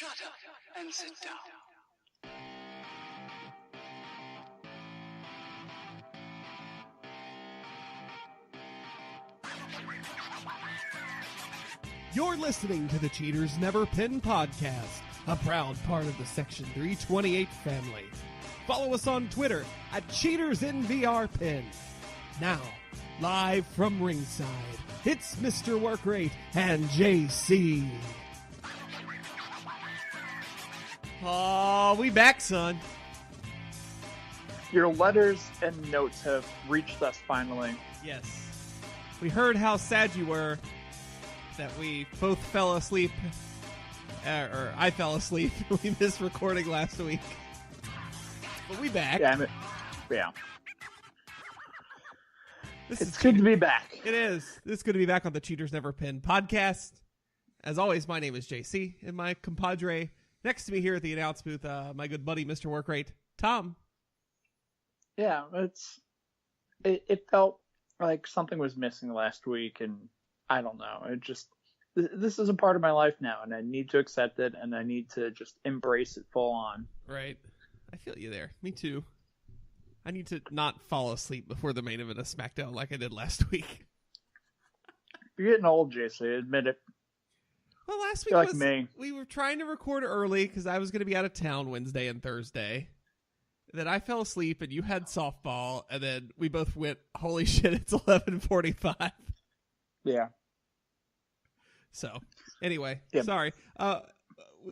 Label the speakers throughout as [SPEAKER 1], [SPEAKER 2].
[SPEAKER 1] Shut up and sit down.
[SPEAKER 2] You're listening to the Cheaters Never Pin podcast, a proud part of the Section 328 family. Follow us on Twitter at CheatersInVRPin. Now, live from ringside, it's Mr. Workrate and JC.
[SPEAKER 3] Oh, we back, son.
[SPEAKER 4] Your letters and notes have reached us finally.
[SPEAKER 3] Yes. We heard how sad you were that we both fell asleep. Or I fell asleep. We missed recording last week. But we back.
[SPEAKER 4] Yeah.
[SPEAKER 3] It's
[SPEAKER 4] good to be back.
[SPEAKER 3] It is. This is good to be back on the Cheaters Never Pin podcast. As always, my name is JC, and my compadre next to me here at the announce booth, my good buddy, Mr. Workrate, Tom.
[SPEAKER 4] Yeah, it felt like something was missing last week, and I don't know. This is a part of my life now, and I need to accept it, and I need to just embrace it full on.
[SPEAKER 3] Right. I feel you there. Me too. I need to not fall asleep before the main event of SmackDown like I did last week.
[SPEAKER 4] You're getting old, JC. Admit it.
[SPEAKER 3] Well, last week
[SPEAKER 4] like me.
[SPEAKER 3] We were trying to record early because I was going to be out of town Wednesday and Thursday. Then I fell asleep and you had softball, and then we both went, holy shit, it's 11:45.
[SPEAKER 4] Yeah.
[SPEAKER 3] So, anyway,
[SPEAKER 4] yeah.
[SPEAKER 3] Sorry. And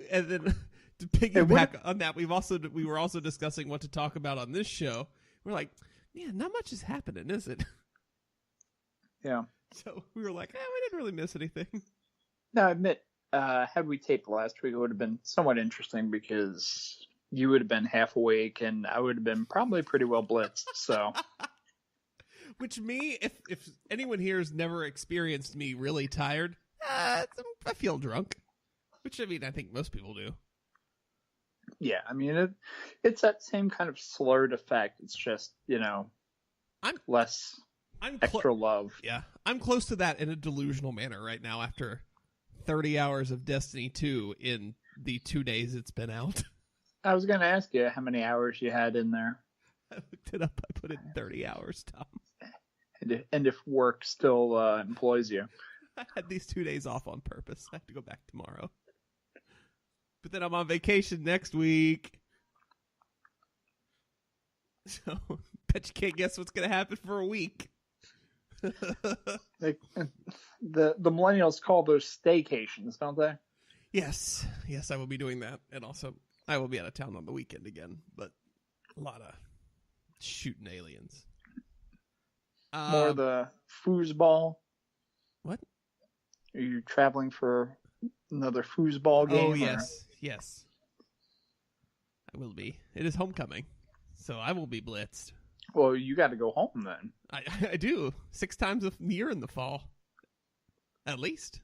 [SPEAKER 3] then to piggyback on that, we were also discussing what to talk about on this show. We're like, yeah, not much is happening, is it?
[SPEAKER 4] Yeah.
[SPEAKER 3] So we were like, we didn't really miss anything.
[SPEAKER 4] No, I admit, had we taped last week, it would have been somewhat interesting because you would have been half awake and I would have been probably pretty well blitzed. So,
[SPEAKER 3] which if anyone here has never experienced me really tired, I feel drunk. Which I think most people do.
[SPEAKER 4] Yeah, it's that same kind of slurred effect. It's just I'm extra love.
[SPEAKER 3] Yeah, I'm close to that in a delusional manner right now after 30 hours of Destiny 2 in the 2 days it's been out.
[SPEAKER 4] I was going to ask you how many hours you had in there.
[SPEAKER 3] I looked it up. I put in 30 hours, Tom.
[SPEAKER 4] And if work still employs you.
[SPEAKER 3] I had these 2 days off on purpose. I have to go back tomorrow. But then I'm on vacation next week. So, bet you can't guess what's going to happen for a week.
[SPEAKER 4] The millennials call those staycations, don't they?
[SPEAKER 3] Yes, I will be doing that, and also I will be out of town on the weekend again. But a lot of shooting aliens.
[SPEAKER 4] More the foosball.
[SPEAKER 3] What?
[SPEAKER 4] Are you traveling for another foosball game?
[SPEAKER 3] Oh yes. I will be. It is homecoming, so I will be blitzed.
[SPEAKER 4] Well, you got to go home then.
[SPEAKER 3] I do 6 times a year in the fall, at least.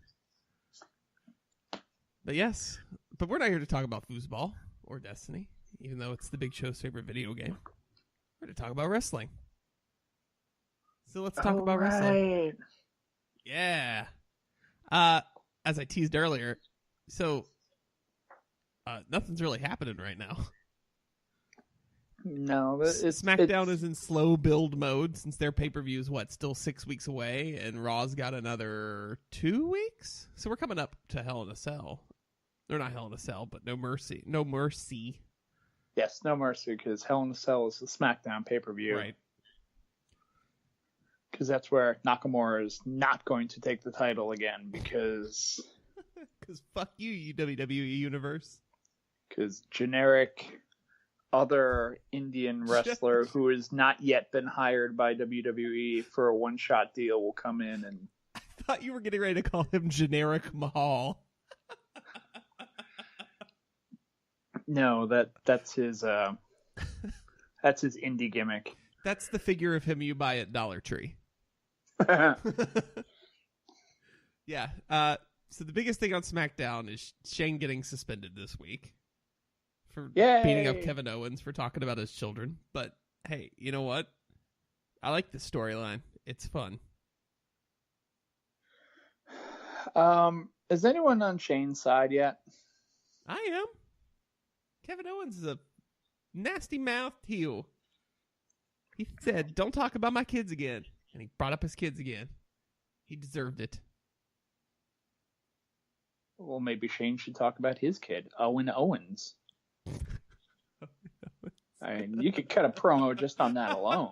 [SPEAKER 3] But yes, we're not here to talk about foosball or Destiny, even though it's the Big Show's favorite video game. We're here to talk about wrestling. So let's talk about wrestling. Yeah. As I teased earlier, so nothing's really happening right now.
[SPEAKER 4] No,
[SPEAKER 3] SmackDown is in slow build mode since their pay-per-view is still 6 weeks away, and Raw's got another 2 weeks. So we're coming up to Hell in a Cell. Or not Hell in a Cell, but No Mercy. No Mercy.
[SPEAKER 4] Yes, No Mercy, because Hell in a Cell is the SmackDown pay-per-view.
[SPEAKER 3] Right.
[SPEAKER 4] Because that's where Nakamura is not going to take the title again, because...
[SPEAKER 3] Because fuck you WWE Universe.
[SPEAKER 4] Because generic other Indian wrestler who has not yet been hired by WWE for a one-shot deal will come in and...
[SPEAKER 3] I thought you were getting ready to call him Generic Mahal.
[SPEAKER 4] No, that's his indie gimmick.
[SPEAKER 3] That's the figure of him you buy at Dollar Tree. Yeah. So the biggest thing on SmackDown is Shane getting suspended this week for beating up Kevin Owens for talking about his children. But hey, you know what? I like this storyline. It's fun.
[SPEAKER 4] Is anyone on Shane's side yet?
[SPEAKER 3] I am. Kevin Owens is a nasty-mouthed heel. He said, "Don't talk about my kids again." And he brought up his kids again. He deserved it.
[SPEAKER 4] Well, maybe Shane should talk about his kid, Owen Owens. I mean, you could cut a promo just on that alone.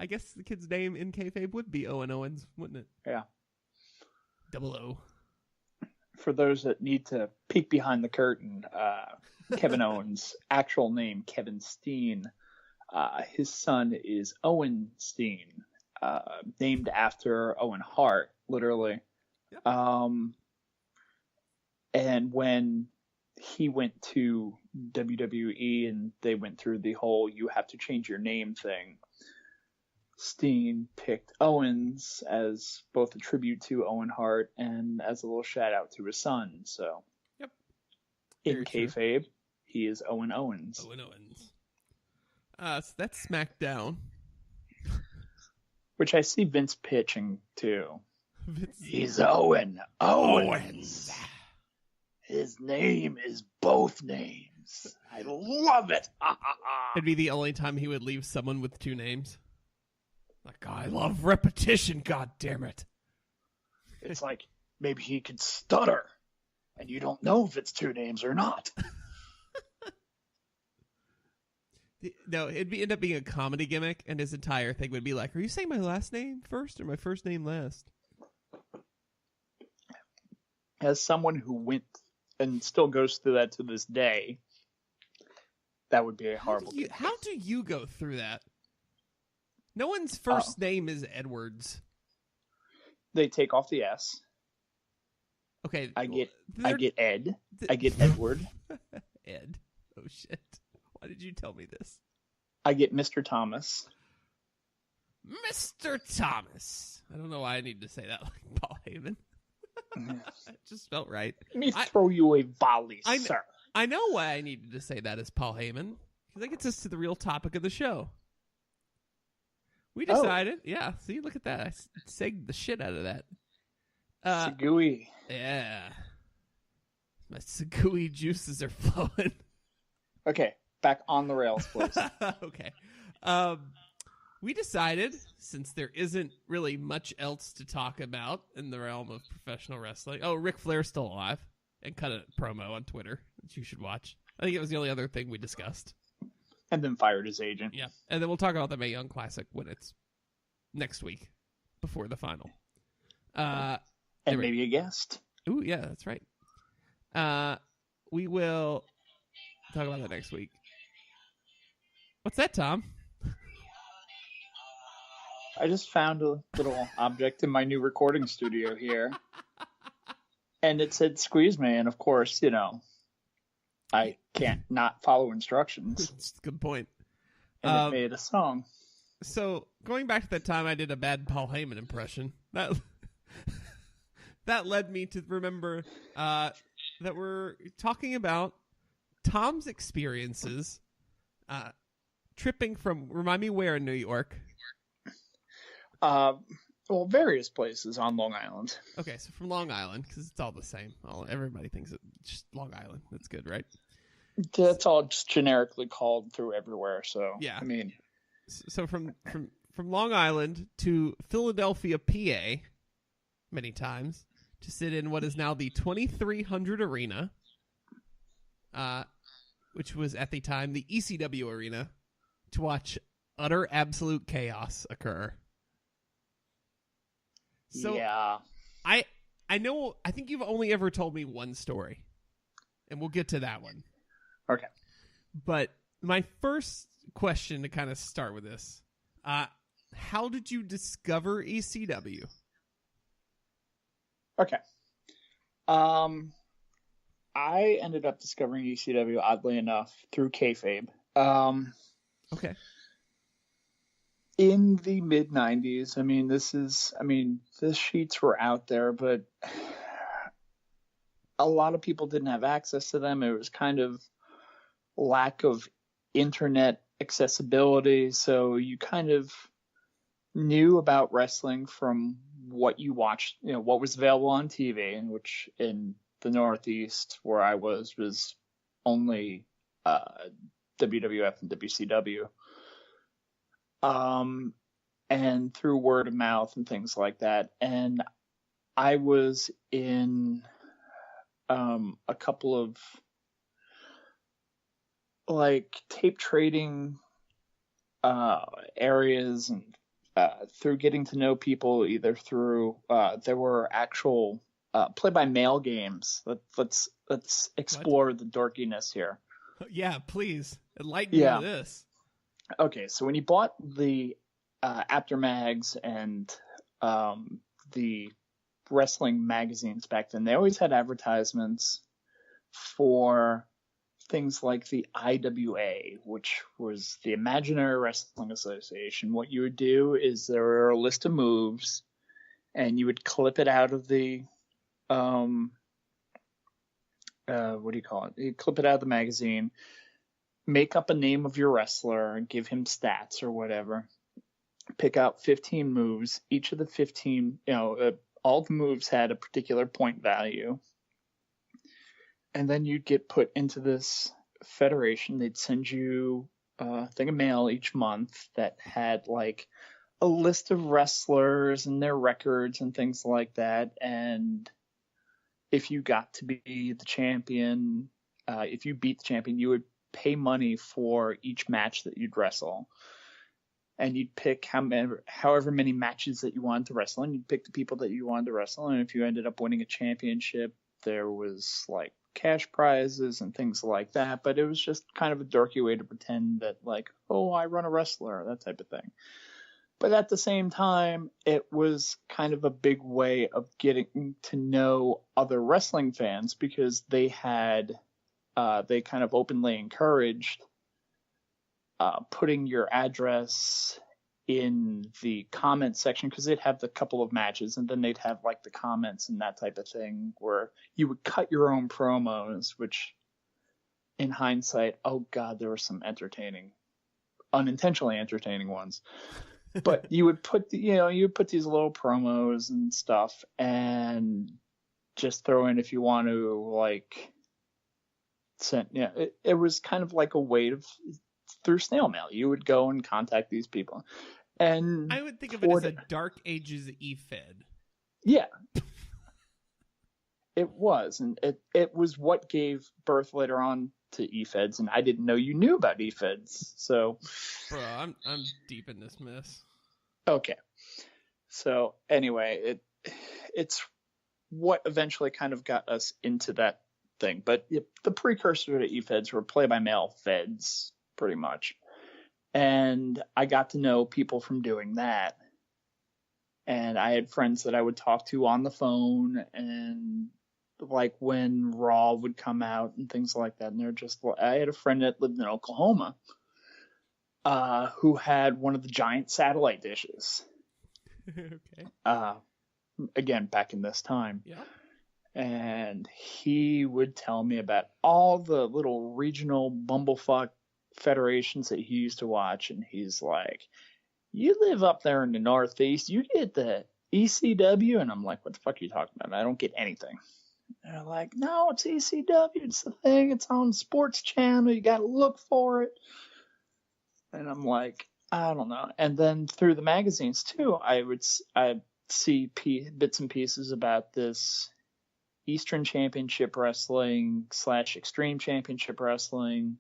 [SPEAKER 3] I guess the kid's name in kayfabe would be Owen Owens, wouldn't it?
[SPEAKER 4] Yeah.
[SPEAKER 3] 00.
[SPEAKER 4] For those that need to peek behind the curtain, Kevin Owens' actual name, Kevin Steen. His son is Owen Steen, named after Owen Hart, literally.
[SPEAKER 3] Yep.
[SPEAKER 4] And when he went to WWE and they went through the whole "you have to change your name" thing, Steen picked Owens as both a tribute to Owen Hart and as a little shout out to his son. So,
[SPEAKER 3] yep.
[SPEAKER 4] In kayfabe, he is Owen Owens.
[SPEAKER 3] Owen Owens. So that's SmackDown.
[SPEAKER 4] Which I see Vince pitching too.
[SPEAKER 1] He's Owen Owens. His name is both names. I love it.
[SPEAKER 3] It'd be the only time he would leave someone with two names. Like, I love repetition, god damn it.
[SPEAKER 1] It's like maybe he could stutter, and you don't know if it's two names or not.
[SPEAKER 3] No, it'd end up being a comedy gimmick, and his entire thing would be like, "Are you saying my last name first or my first name last?"
[SPEAKER 4] As someone who went and still goes through that to this day, that would be a horrible.
[SPEAKER 3] How do you go through that? No one's first name is Edwards.
[SPEAKER 4] They take off the S.
[SPEAKER 3] Okay,
[SPEAKER 4] I get Ed. I get Edward.
[SPEAKER 3] Ed. Oh shit. Why did you tell me this?
[SPEAKER 4] I get Mr. Thomas.
[SPEAKER 3] Mr. Thomas. I don't know why I need to say that like Paul Heyman. It just felt right.
[SPEAKER 4] Let me throw you a volley, sir.
[SPEAKER 3] I know why I needed to say that as Paul Heyman. Because that gets us to the real topic of the show. We decided. Yeah, see, look at that. I segged the shit out of that.
[SPEAKER 4] Segui.
[SPEAKER 3] Yeah. My Segui juices are flowing.
[SPEAKER 4] Okay, back on the rails, please.
[SPEAKER 3] Okay. We decided, since there isn't really much else to talk about in the realm of professional wrestling. Oh, Ric Flair's still alive and cut a promo on Twitter that you should watch. I think it was the only other thing we discussed.
[SPEAKER 4] And then fired his agent.
[SPEAKER 3] Yeah. And then we'll talk about the Mae Young Classic when it's next week before the final.
[SPEAKER 4] And maybe a guest.
[SPEAKER 3] Ooh, yeah, that's right. We will talk about that next week. What's that, Tom?
[SPEAKER 4] I just found a little object in my new recording studio here. And it said "squeeze me," and of course, you know, I can't not follow instructions.
[SPEAKER 3] That's a good point.
[SPEAKER 4] And it made a song.
[SPEAKER 3] So, going back to that time I did a bad Paul Heyman impression, that led me to remember that we're talking about Tom's experiences tripping from, remind me where in New York?
[SPEAKER 4] Well, various places on Long Island.
[SPEAKER 3] Okay, so from Long Island, because it's all the same. Everybody thinks it's just Long Island. That's good, right?
[SPEAKER 4] That's all just generically called through everywhere. So
[SPEAKER 3] yeah,
[SPEAKER 4] I mean,
[SPEAKER 3] so from Long Island to Philadelphia, PA, many times to sit in what is now the 2300 Arena, which was at the time the ECW Arena, to watch utter absolute chaos occur. So
[SPEAKER 4] yeah.
[SPEAKER 3] I know, I think you've only ever told me one story, and we'll get to that one.
[SPEAKER 4] Okay.
[SPEAKER 3] But my first question to kind of start with this, how did you discover ECW?
[SPEAKER 4] Okay. I ended up discovering ECW, oddly enough, through kayfabe.
[SPEAKER 3] Okay.
[SPEAKER 4] In the mid-90s, the sheets were out there, but a lot of people didn't have access to them. It was kind of lack of internet accessibility, so you kind of knew about wrestling from what you watched, you know, what was available on TV, and which in the Northeast where I was only WWF and WCW. And through word of mouth and things like that. And I was in a couple of like tape trading areas, and through getting to know people, either through there were actual play-by-mail games. Let's explore the dorkiness here.
[SPEAKER 3] Yeah, please enlighten me to this.
[SPEAKER 4] Okay, so when you bought the Aftermags and the wrestling magazines back then, they always had advertisements for things like the IWA, which was the Imaginary Wrestling Association. What you would do is there were a list of moves, and you would clip it out of the what do you call it? You clip it out of the magazine, make up a name of your wrestler, and give him stats or whatever. Pick out 15 moves. Each of the 15, all the moves had a particular point value. And then you'd get put into this federation. They'd send you a thing of mail each month that had like a list of wrestlers and their records and things like that. And if you got to be the champion, if you beat the champion, you would pay money for each match that you'd wrestle. And you'd pick however many matches that you wanted to wrestle, and you'd pick the people that you wanted to wrestle. And if you ended up winning a championship, there was like cash prizes and things like that. But it was just kind of a dorky way to pretend that, like, oh, I run a wrestler, that type of thing. But at the same time, it was kind of a big way of getting to know other wrestling fans, because they kind of openly encouraged putting your address in the comment section, because they'd have the couple of matches, and then they'd have like the comments and that type of thing where you would cut your own promos, which in hindsight, oh God, there were some unintentionally entertaining ones. But you would put you put these little promos and stuff, and just throw in if you want to, like, send. It was kind of like a way of, through snail mail, you would go and contact these people. And
[SPEAKER 3] I would think of it as a Dark Ages e-Fed.
[SPEAKER 4] Yeah. It was, and it was what gave birth later on to e-Feds, and I didn't know you knew about e-Feds, so...
[SPEAKER 3] Bro, I'm deep in this mess. Okay.
[SPEAKER 4] So, anyway, it's what eventually kind of got us into that thing, but the precursor to e-Feds were play-by-mail feds, pretty much. And I got to know people from doing that. And I had friends that I would talk to on the phone, and like when Raw would come out and things like that. And they're just, I had a friend that lived in Oklahoma who had one of the giant satellite dishes.
[SPEAKER 3] Okay.
[SPEAKER 4] Again, back in this time.
[SPEAKER 3] Yeah.
[SPEAKER 4] And he would tell me about all the little regional bumblefuck federations that he used to watch, and he's like, you live up there in the Northeast, you get the ECW? And I'm like, what the fuck are you talking about? I don't get anything. And they're like, no, it's ECW, it's the thing, it's on Sports Channel, you gotta look for it. And I'm like, I don't know. And then through the magazines too, I'd see bits and pieces about this Eastern Championship Wrestling / Extreme Championship Wrestling,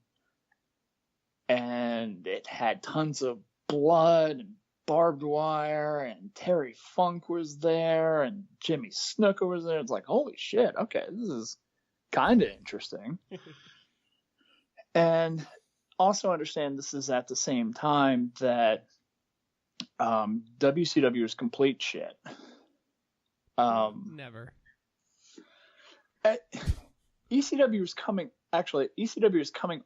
[SPEAKER 4] and it had tons of blood and barbed wire, and Terry Funk was there, and Jimmy Snuka was there. It's like, holy shit, okay, this is kind of interesting. And also understand this is at the same time that WCW is complete shit.
[SPEAKER 3] Never.
[SPEAKER 4] ECW is coming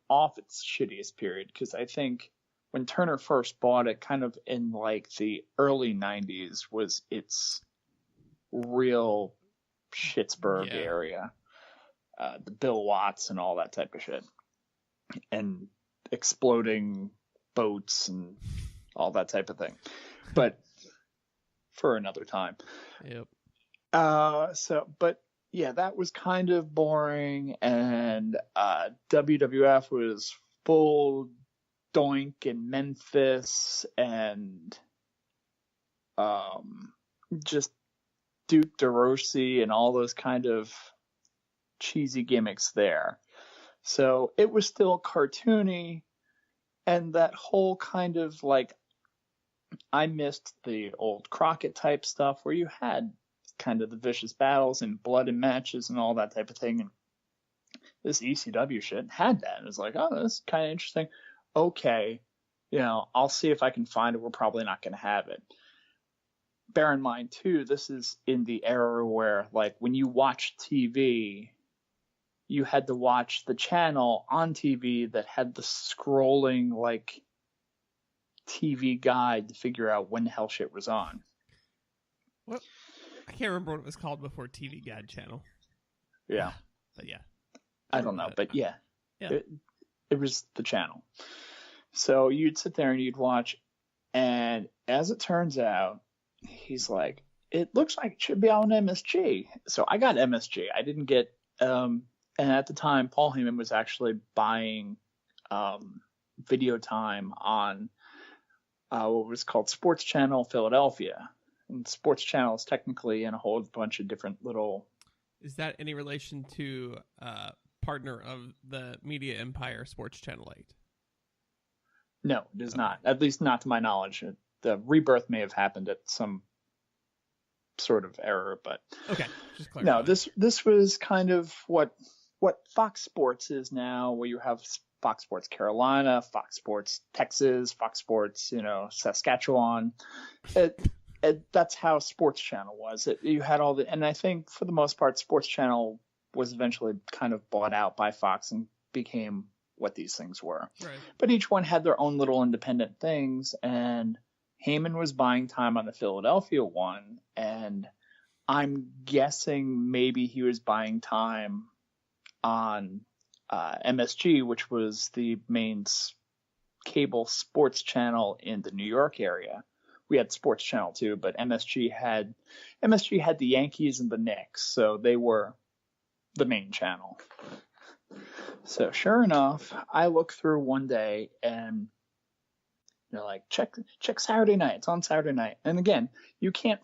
[SPEAKER 4] off its shittiest period, because I think when Turner first bought it, kind of in like the early 90s, was its real Schittsburg area. The Bill Watts and all that type of shit. And exploding boats and all that type of thing. But for another time.
[SPEAKER 3] Yep.
[SPEAKER 4] But yeah, that was kind of boring, and WWF was full Doink in Memphis, and just Duke DeRossi and all those kind of cheesy gimmicks there. So it was still cartoony, and that whole kind of like, I missed the old Crockett type stuff where you had kind of the vicious battles and blood and matches and all that type of thing. And this ECW shit had that. It was like, oh, this is kind of interesting. Okay, I'll see if I can find it. We're probably not going to have it. Bear in mind, too, this is in the era where, like, when you watch TV, you had to watch the channel on TV that had the scrolling, like, TV guide to figure out when the hell shit was on.
[SPEAKER 3] Well, I can't remember what it was called before TV Guide channel.
[SPEAKER 4] Yeah.
[SPEAKER 3] But yeah.
[SPEAKER 4] I don't know, but yeah.
[SPEAKER 3] Yeah.
[SPEAKER 4] It was the channel. So you'd sit there and you'd watch, and as it turns out, he's like, it looks like it should be on MSG. So I got MSG. I didn't get, and at the time, Paul Heyman was actually buying video time on what was called Sports Channel Philadelphia. And Sports Channel is technically in a whole bunch of different little...
[SPEAKER 3] Is that any relation to partner of the media empire, Sports Channel 8?
[SPEAKER 4] No, it is not. At least not to my knowledge. The rebirth may have happened at some sort of error, but...
[SPEAKER 3] Okay, just clarify.
[SPEAKER 4] No, this was kind of what Fox Sports is now, where you have Fox Sports Carolina, Fox Sports Texas, Fox Sports, Saskatchewan. That's how Sports Channel was. You had all the, and I think for the most part, Sports Channel was eventually kind of bought out by Fox and became what these things were.
[SPEAKER 3] Right.
[SPEAKER 4] But each one had their own little independent things, and Heyman was buying time on the Philadelphia one, and I'm guessing maybe he was buying time on MSG, which was the main cable sports channel in the New York area. We had Sports Channel too, but MSG had the Yankees and the Knicks, so they were the main channel. So sure enough, I look through one day and they're like, check Saturday night. It's on Saturday night. And again, you can't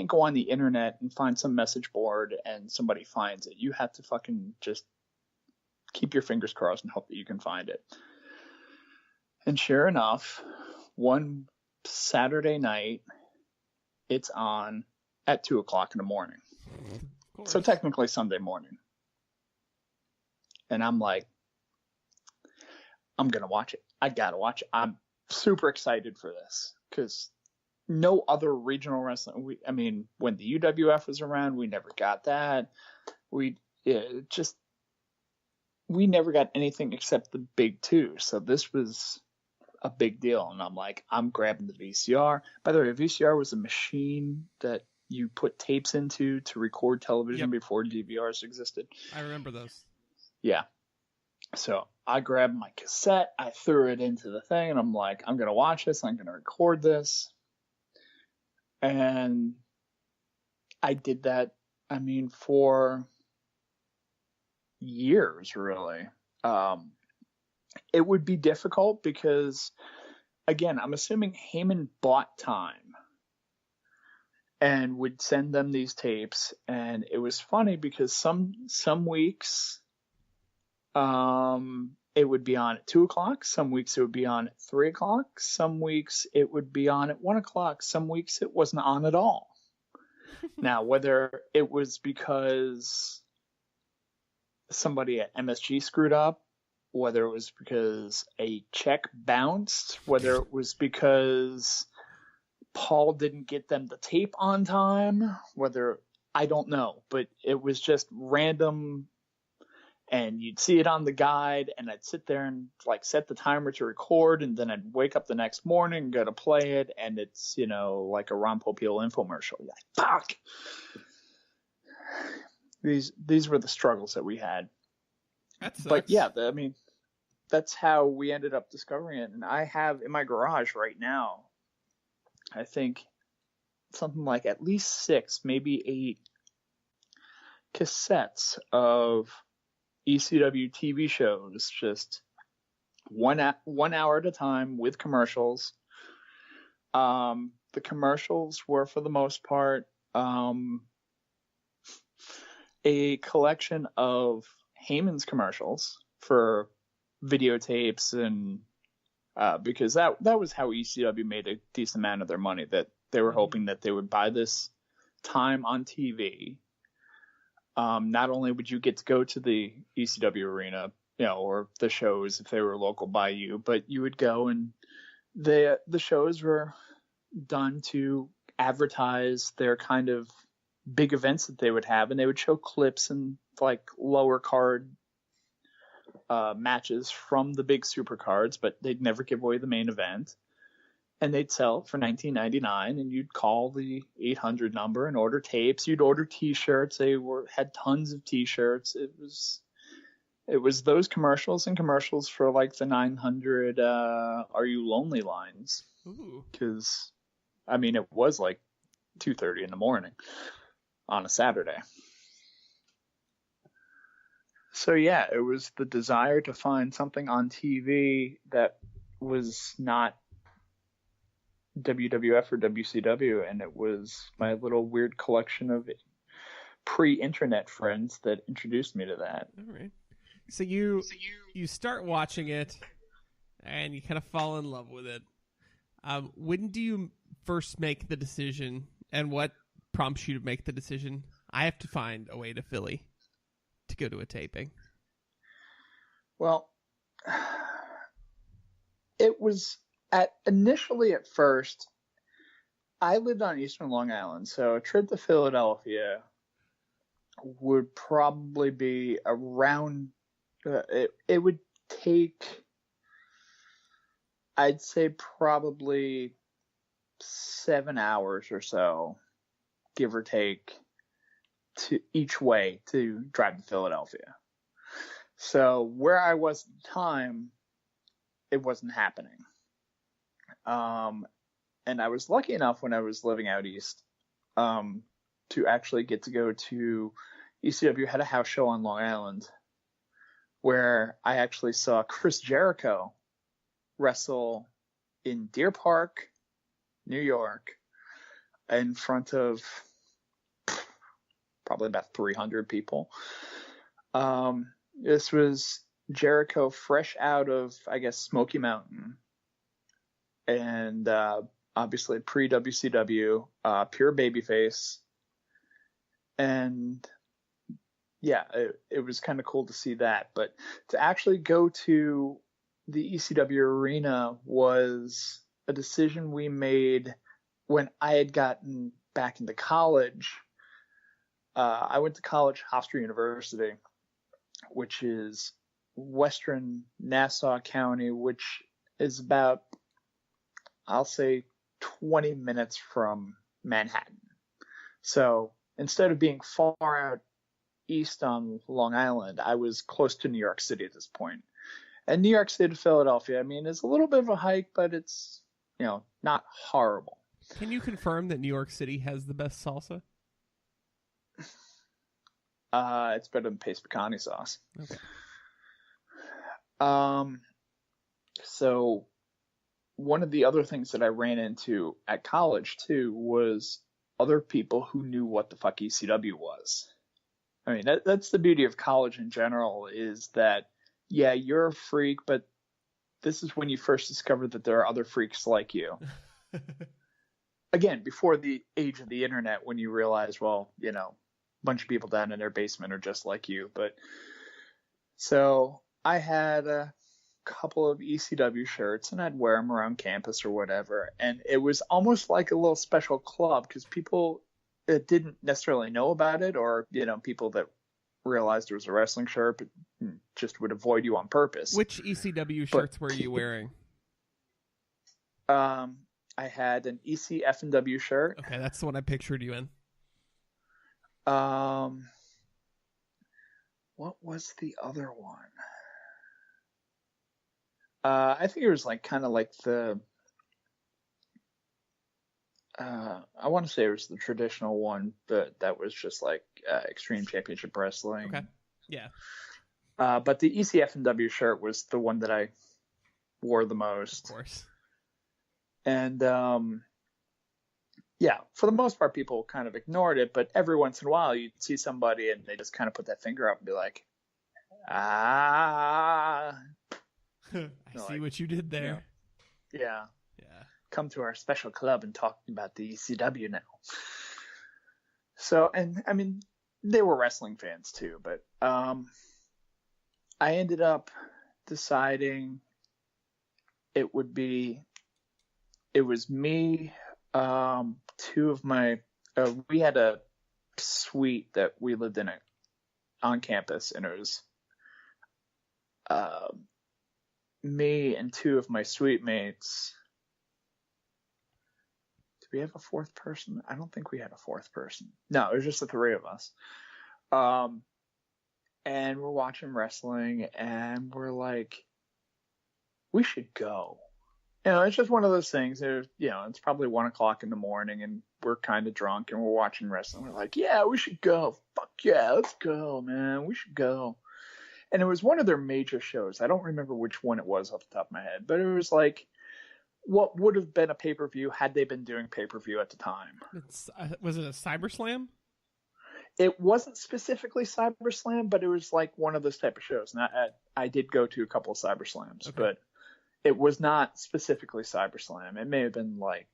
[SPEAKER 4] go on the internet and find some message board and somebody finds it. You have to fucking just keep your fingers crossed and hope that you can find it. And sure enough, one Saturday night, it's on at 2:00 in the morning. So technically Sunday morning. And I'm like, I'm going to watch it. I got to watch it. I'm super excited for this because no other regional wrestling. When the UWF was around, we never got that. We never got anything except the big two. So this was a big deal. And I'm like, I'm grabbing the VCR. By the way, a VCR was a machine that you put tapes into to record television before DVRs existed.
[SPEAKER 3] I remember those.
[SPEAKER 4] Yeah. So I grabbed my cassette, I threw it into the thing, and I'm like, I'm going to watch this, I'm going to record this. And I did that, for years, really. It would be difficult because, again, I'm assuming Heyman bought time and would send them these tapes. And it was funny because some weeks it would be on at 2:00. Some weeks it would be on at 3:00. Some weeks it would be on at 1:00. Some weeks it wasn't on at all. Now, whether it was because somebody at MSG screwed up, whether it was because a check bounced, whether it was because Paul didn't get them the tape on time, I don't know, but it was just random. And you'd see it on the guide, and I'd sit there and set the timer to record, and then I'd wake up the next morning and go to play it, and it's like a Ron Popeil infomercial. You're like, fuck. These were the struggles that we had. But yeah, that's how we ended up discovering it. And I have in my garage right now, I think something like at least 6, maybe 8 cassettes of ECW TV shows, just 1 hour at a time with commercials. The commercials were, for the most part, a collection of Heyman's commercials for videotapes, and because that was how ECW made a decent amount of their money, that they were hoping that they would buy this time on TV. Not only would you get to go to the ECW arena, or the shows if they were local by you, but you would go, and the shows were done to advertise their kind of big events that they would have, and they would show clips and like lower card matches from the big super cards, but they'd never give away the main event. And they'd sell it for $19.99, and you'd call the 800 number and order tapes. You'd order T-shirts. They had tons of T-shirts. It was those commercials and commercials for like the 900 Are You Lonely lines. Because, I mean, it was like 2:30 in the morning on a Saturday. So yeah, it was the desire to find something on TV that was not WWF or WCW, and it was my little weird collection of pre-internet friends that introduced me to that.
[SPEAKER 3] All right. So you start watching it, and you kind of fall in love with it. When do you first make the decision, and what prompts you to make the decision? I have to find a way to Philly to go to a taping.
[SPEAKER 4] Well, it was initially at first, I lived on Eastern Long Island, so a trip to Philadelphia would probably be around, it would take, I'd say probably 7 hours or so, give or take, to each way to drive to Philadelphia. So where I was at the time, it wasn't happening. And I was lucky enough when I was living out east to actually get to go to ECW had a house show on Long Island where I actually saw Chris Jericho wrestle in Deer Park, New York, in front of probably about 300 people. This was Jericho fresh out of, I guess, Smoky Mountain. And obviously pre-WCW, pure babyface. And yeah, it was kind of cool to see that. But to actually go to the ECW Arena was a decision we made when I had gotten back into college. I went to college, Hofstra University, which is western Nassau County, which is about, I'll say, 20 minutes from Manhattan. So instead of being far out east on Long Island, I was close to New York City at this point. And New York City to Philadelphia, I mean, is a little bit of a hike, but it's, not horrible.
[SPEAKER 3] Can you confirm that New York City has the best salsa?
[SPEAKER 4] It's better than paste pecani sauce.
[SPEAKER 3] Okay.
[SPEAKER 4] So one of the other things that I ran into at college too was other people who knew what the fuck ECW was. I mean, that's the beauty of college in general, is that, yeah, you're a freak, but this is when you first discover that there are other freaks like you. Again, before the age of the internet, when you realize, well, a bunch of people down in their basement are just like you. But so I had a couple of ECW shirts, and I'd wear them around campus or whatever. And it was almost like a little special club, because people didn't necessarily know about it, or, people that realized there was a wrestling shirt but just would avoid you on purpose.
[SPEAKER 3] Which ECW shirts were you wearing?
[SPEAKER 4] I had an ECF&W shirt.
[SPEAKER 3] Okay, that's the one I pictured you in.
[SPEAKER 4] What was the other one? I think it was kind of like the I want to say it was the traditional one, but that was just like Extreme Championship Wrestling.
[SPEAKER 3] Okay. Yeah.
[SPEAKER 4] But the ECF&W shirt was the one that I wore the most.
[SPEAKER 3] Of course.
[SPEAKER 4] And yeah, for the most part, people kind of ignored it. But every once in a while, you'd see somebody and they just kind of put that finger up and be like, ah.
[SPEAKER 3] I see what you did there.
[SPEAKER 4] Yeah.
[SPEAKER 3] Yeah.
[SPEAKER 4] Come to our special club and talk about the ECW now. So, and I mean, they were wrestling fans too, but I ended up deciding it was me, two of my, we had a suite that we lived in on campus, and it was me and two of my suite mates. Did we have a fourth person? I don't think we had a fourth person. No, it was just the three of us. And we're watching wrestling, and we're like, we should go. It's just one of those things. It's probably 1 o'clock in the morning, and we're kind of drunk, and we're watching wrestling. We're like, yeah, we should go. Fuck yeah, let's go, man. We should go. And it was one of their major shows. I don't remember which one it was off the top of my head, but it was like what would have been a pay-per-view had they been doing pay-per-view at the time.
[SPEAKER 3] Was it a CyberSlam?
[SPEAKER 4] It wasn't specifically CyberSlam, but it was like one of those type of shows. And I did go to a couple of CyberSlams, okay. But it was not specifically CyberSlam. It may have been like,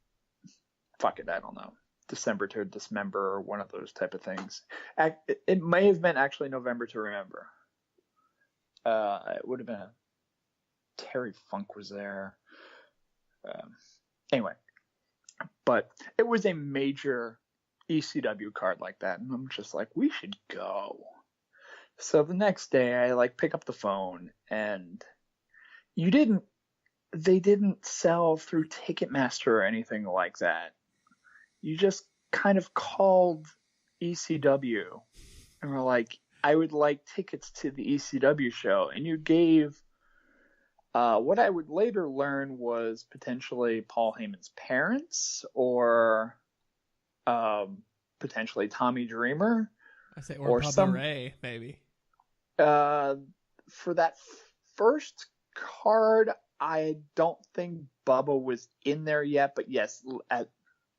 [SPEAKER 4] fuck it, I don't know, December to Dismember or one of those type of things. It may have been actually November to Remember. It would have been Terry Funk was there. Anyway, but it was a major ECW card like that, and I'm just like, we should go. So the next day, I like pick up the phone, and they didn't sell through Ticketmaster or anything like that. You just kind of called ECW and were like, I would like tickets to the ECW show, and you gave what I would later learn was potentially Paul Heyman's parents or potentially Tommy Dreamer.
[SPEAKER 3] I say, or Bubba Ray, maybe.
[SPEAKER 4] For that first card, I don't think Bubba was in there yet, but yes,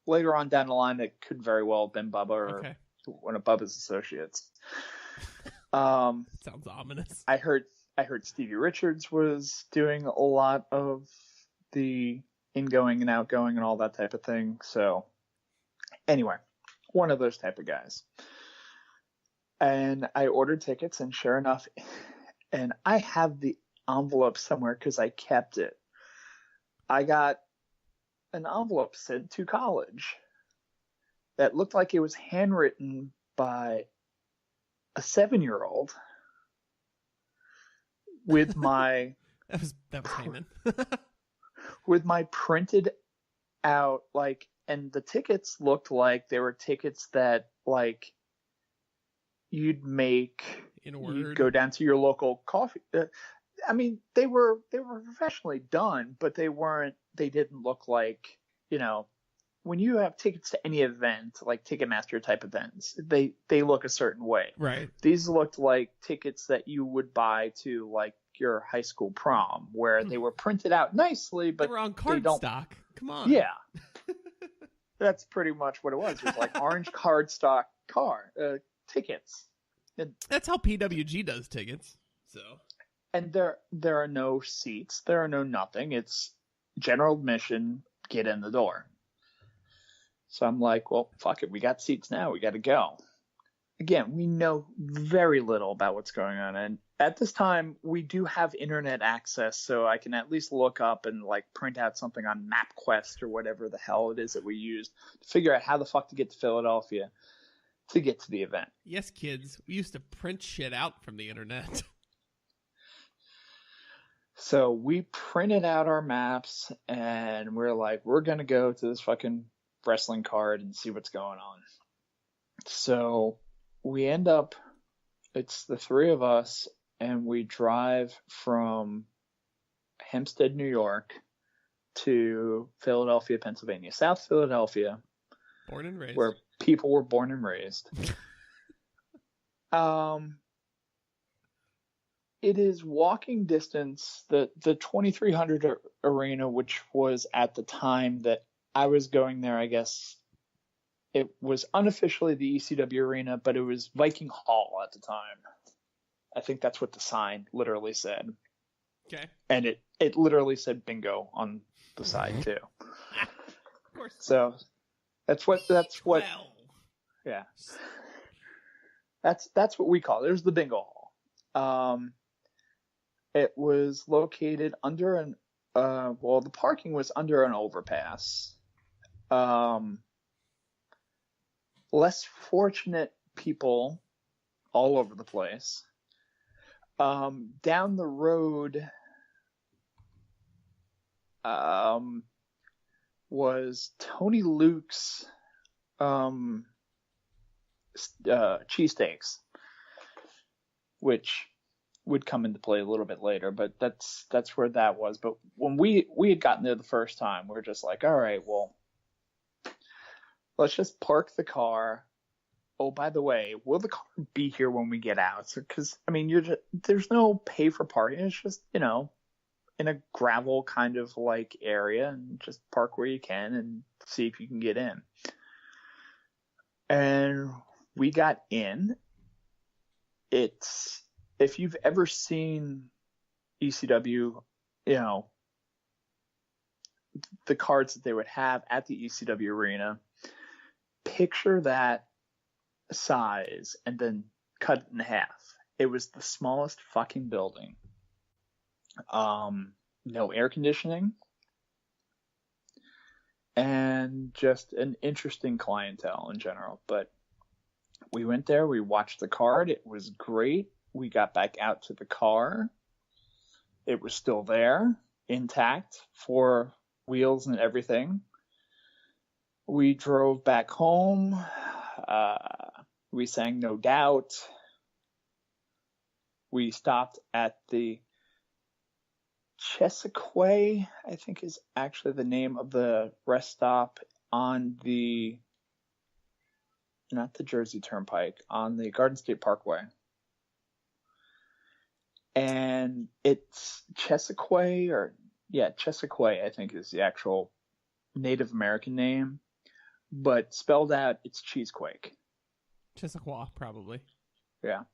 [SPEAKER 4] later on down the line, it could very well have been Bubba or one of Bubba's associates.
[SPEAKER 3] Sounds ominous.
[SPEAKER 4] I heard Stevie Richards was doing a lot of the ingoing and outgoing and all that type of thing. So anyway, one of those type of guys. And I ordered tickets, and sure enough, and I have the envelope somewhere because I kept it. I got an envelope sent to college that looked like it was handwritten by a 7-year-old with my
[SPEAKER 3] that was Heyman.
[SPEAKER 4] with my printed out, like, and the tickets looked like they were tickets that like you'd make
[SPEAKER 3] in a word.
[SPEAKER 4] You'd go down to your local coffee. I mean, they were professionally done, but they didn't look like, when you have tickets to any event, like Ticketmaster type events, they look a certain way.
[SPEAKER 3] Right.
[SPEAKER 4] These looked like tickets that you would buy to like your high school prom, where they were printed out nicely, but
[SPEAKER 3] they were on cardstock. Come on.
[SPEAKER 4] Yeah. That's pretty much what it was. It was like orange cardstock tickets. And
[SPEAKER 3] that's how PWG does tickets. So.
[SPEAKER 4] And there are no seats. There are no nothing. It's general admission. Get in the door. So I'm like, well, fuck it. We got seats now. We got to go. Again, we know very little about what's going on. And at this time, we do have internet access, so I can at least look up and like print out something on MapQuest or whatever the hell it is that we use to figure out how the fuck to get to Philadelphia to get to the event.
[SPEAKER 3] Yes, kids. We used to print shit out from the internet.
[SPEAKER 4] So we printed out our maps, and we're like, we're going to go to this fucking wrestling card and see what's going on. So we end up, it's the three of us, and we drive from Hempstead, New York to Philadelphia, Pennsylvania, South Philadelphia,
[SPEAKER 3] Born and raised.
[SPEAKER 4] where people were born and raised. It is walking distance. The 2300 arena, which was at the time that I was going there, I guess it was unofficially the ECW Arena, but it was Viking Hall at the time. I think that's what the sign literally said.
[SPEAKER 3] Okay.
[SPEAKER 4] And it literally said bingo on the side too.
[SPEAKER 3] Of course.
[SPEAKER 4] So that's what yeah. That's what we call it. There's the bingo hall. It was located under an the parking was under an overpass. Less fortunate people all over the place. Down the road was Tony Luke's cheesesteaks, which would come into play a little bit later, but that's where that was. But when we had gotten there the first time, we were just like, all right, well, let's just park the car. Oh, by the way, will the car be here when we get out? Because there's no pay for parking. It's just in a gravel kind of like area, and just park where you can and see if you can get in. And we got in. It's, if you've ever seen ECW, the cards that they would have at the ECW Arena, picture that size and then cut it in half. It was the smallest fucking building. No air conditioning, and just an interesting clientele in general. But we went there, we watched the card, it was great. We got back out to the car. It was still there, intact, 4 wheels and everything. We drove back home. We sang No Doubt. We stopped at the Chesapeake, I think is actually the name of the rest stop on not the Jersey Turnpike, on the Garden State Parkway. And it's Chesapeake, Chesapeake, I think is the actual Native American name, but spelled out, it's Cheesequake.
[SPEAKER 3] Chesapeake, probably.
[SPEAKER 4] Yeah.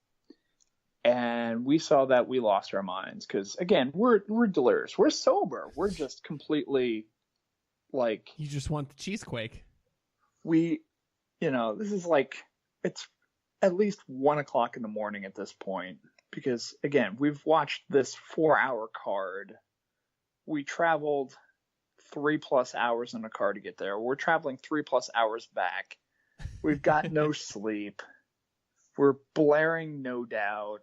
[SPEAKER 4] And we saw that, we lost our minds, because again, we're delirious. We're sober. We're just completely like,
[SPEAKER 3] you just want the cheesequake.
[SPEAKER 4] This is like, it's at least 1:00 in the morning at this point, because again, we've watched this 4-hour card. We traveled 3+ hours in a car to get there. We're traveling 3+ hours back. We've got no sleep. We're blaring No Doubt.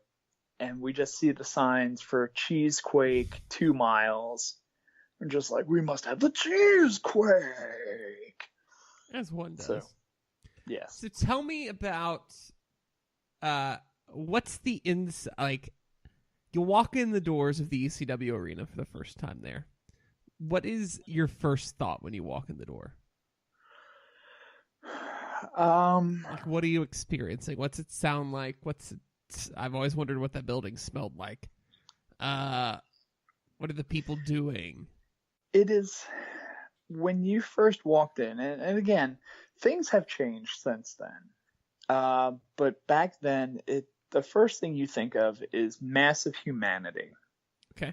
[SPEAKER 4] And we just see the signs for Cheesequake 2 miles. We're just like, we must have the Cheesequake.
[SPEAKER 3] As one does.
[SPEAKER 4] So, yes.
[SPEAKER 3] So tell me about what's the like, you walk in the doors of the ECW Arena for the first time there. What is your first thought when you walk in the door? Like, what are you experiencing? What's it sound like? I've always wondered what that building smelled like. What are the people doing?
[SPEAKER 4] It is, when you first walked in, and again, things have changed since then. But back then, the first thing you think of is massive humanity.
[SPEAKER 3] Okay.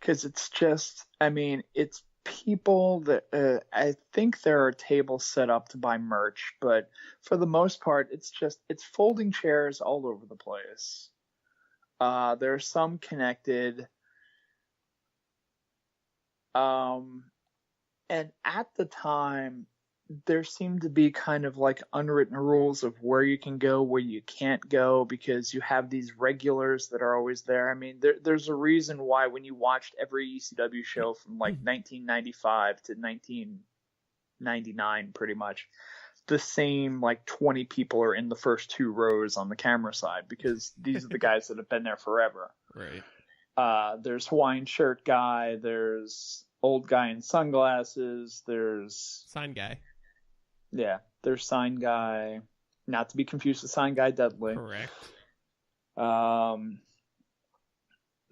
[SPEAKER 3] Because
[SPEAKER 4] it's just, it's people that I think there are tables set up to buy merch, but for the most part, it's folding chairs all over the place. There are some connected. And at the time, there seemed to be kind of like unwritten rules of where you can go, where you can't go, because you have these regulars that are always there. There's a reason why when you watched every ECW show from like 1995 to 1999, pretty much, the same like 20 people are in the first 2 rows on the camera side, because these are the guys that have been there forever.
[SPEAKER 3] Right.
[SPEAKER 4] There's Hawaiian shirt guy, there's old guy in sunglasses, there's
[SPEAKER 3] sign guy.
[SPEAKER 4] Yeah, There's Sign Guy, not to be confused with Sign Guy Dudley.
[SPEAKER 3] Correct.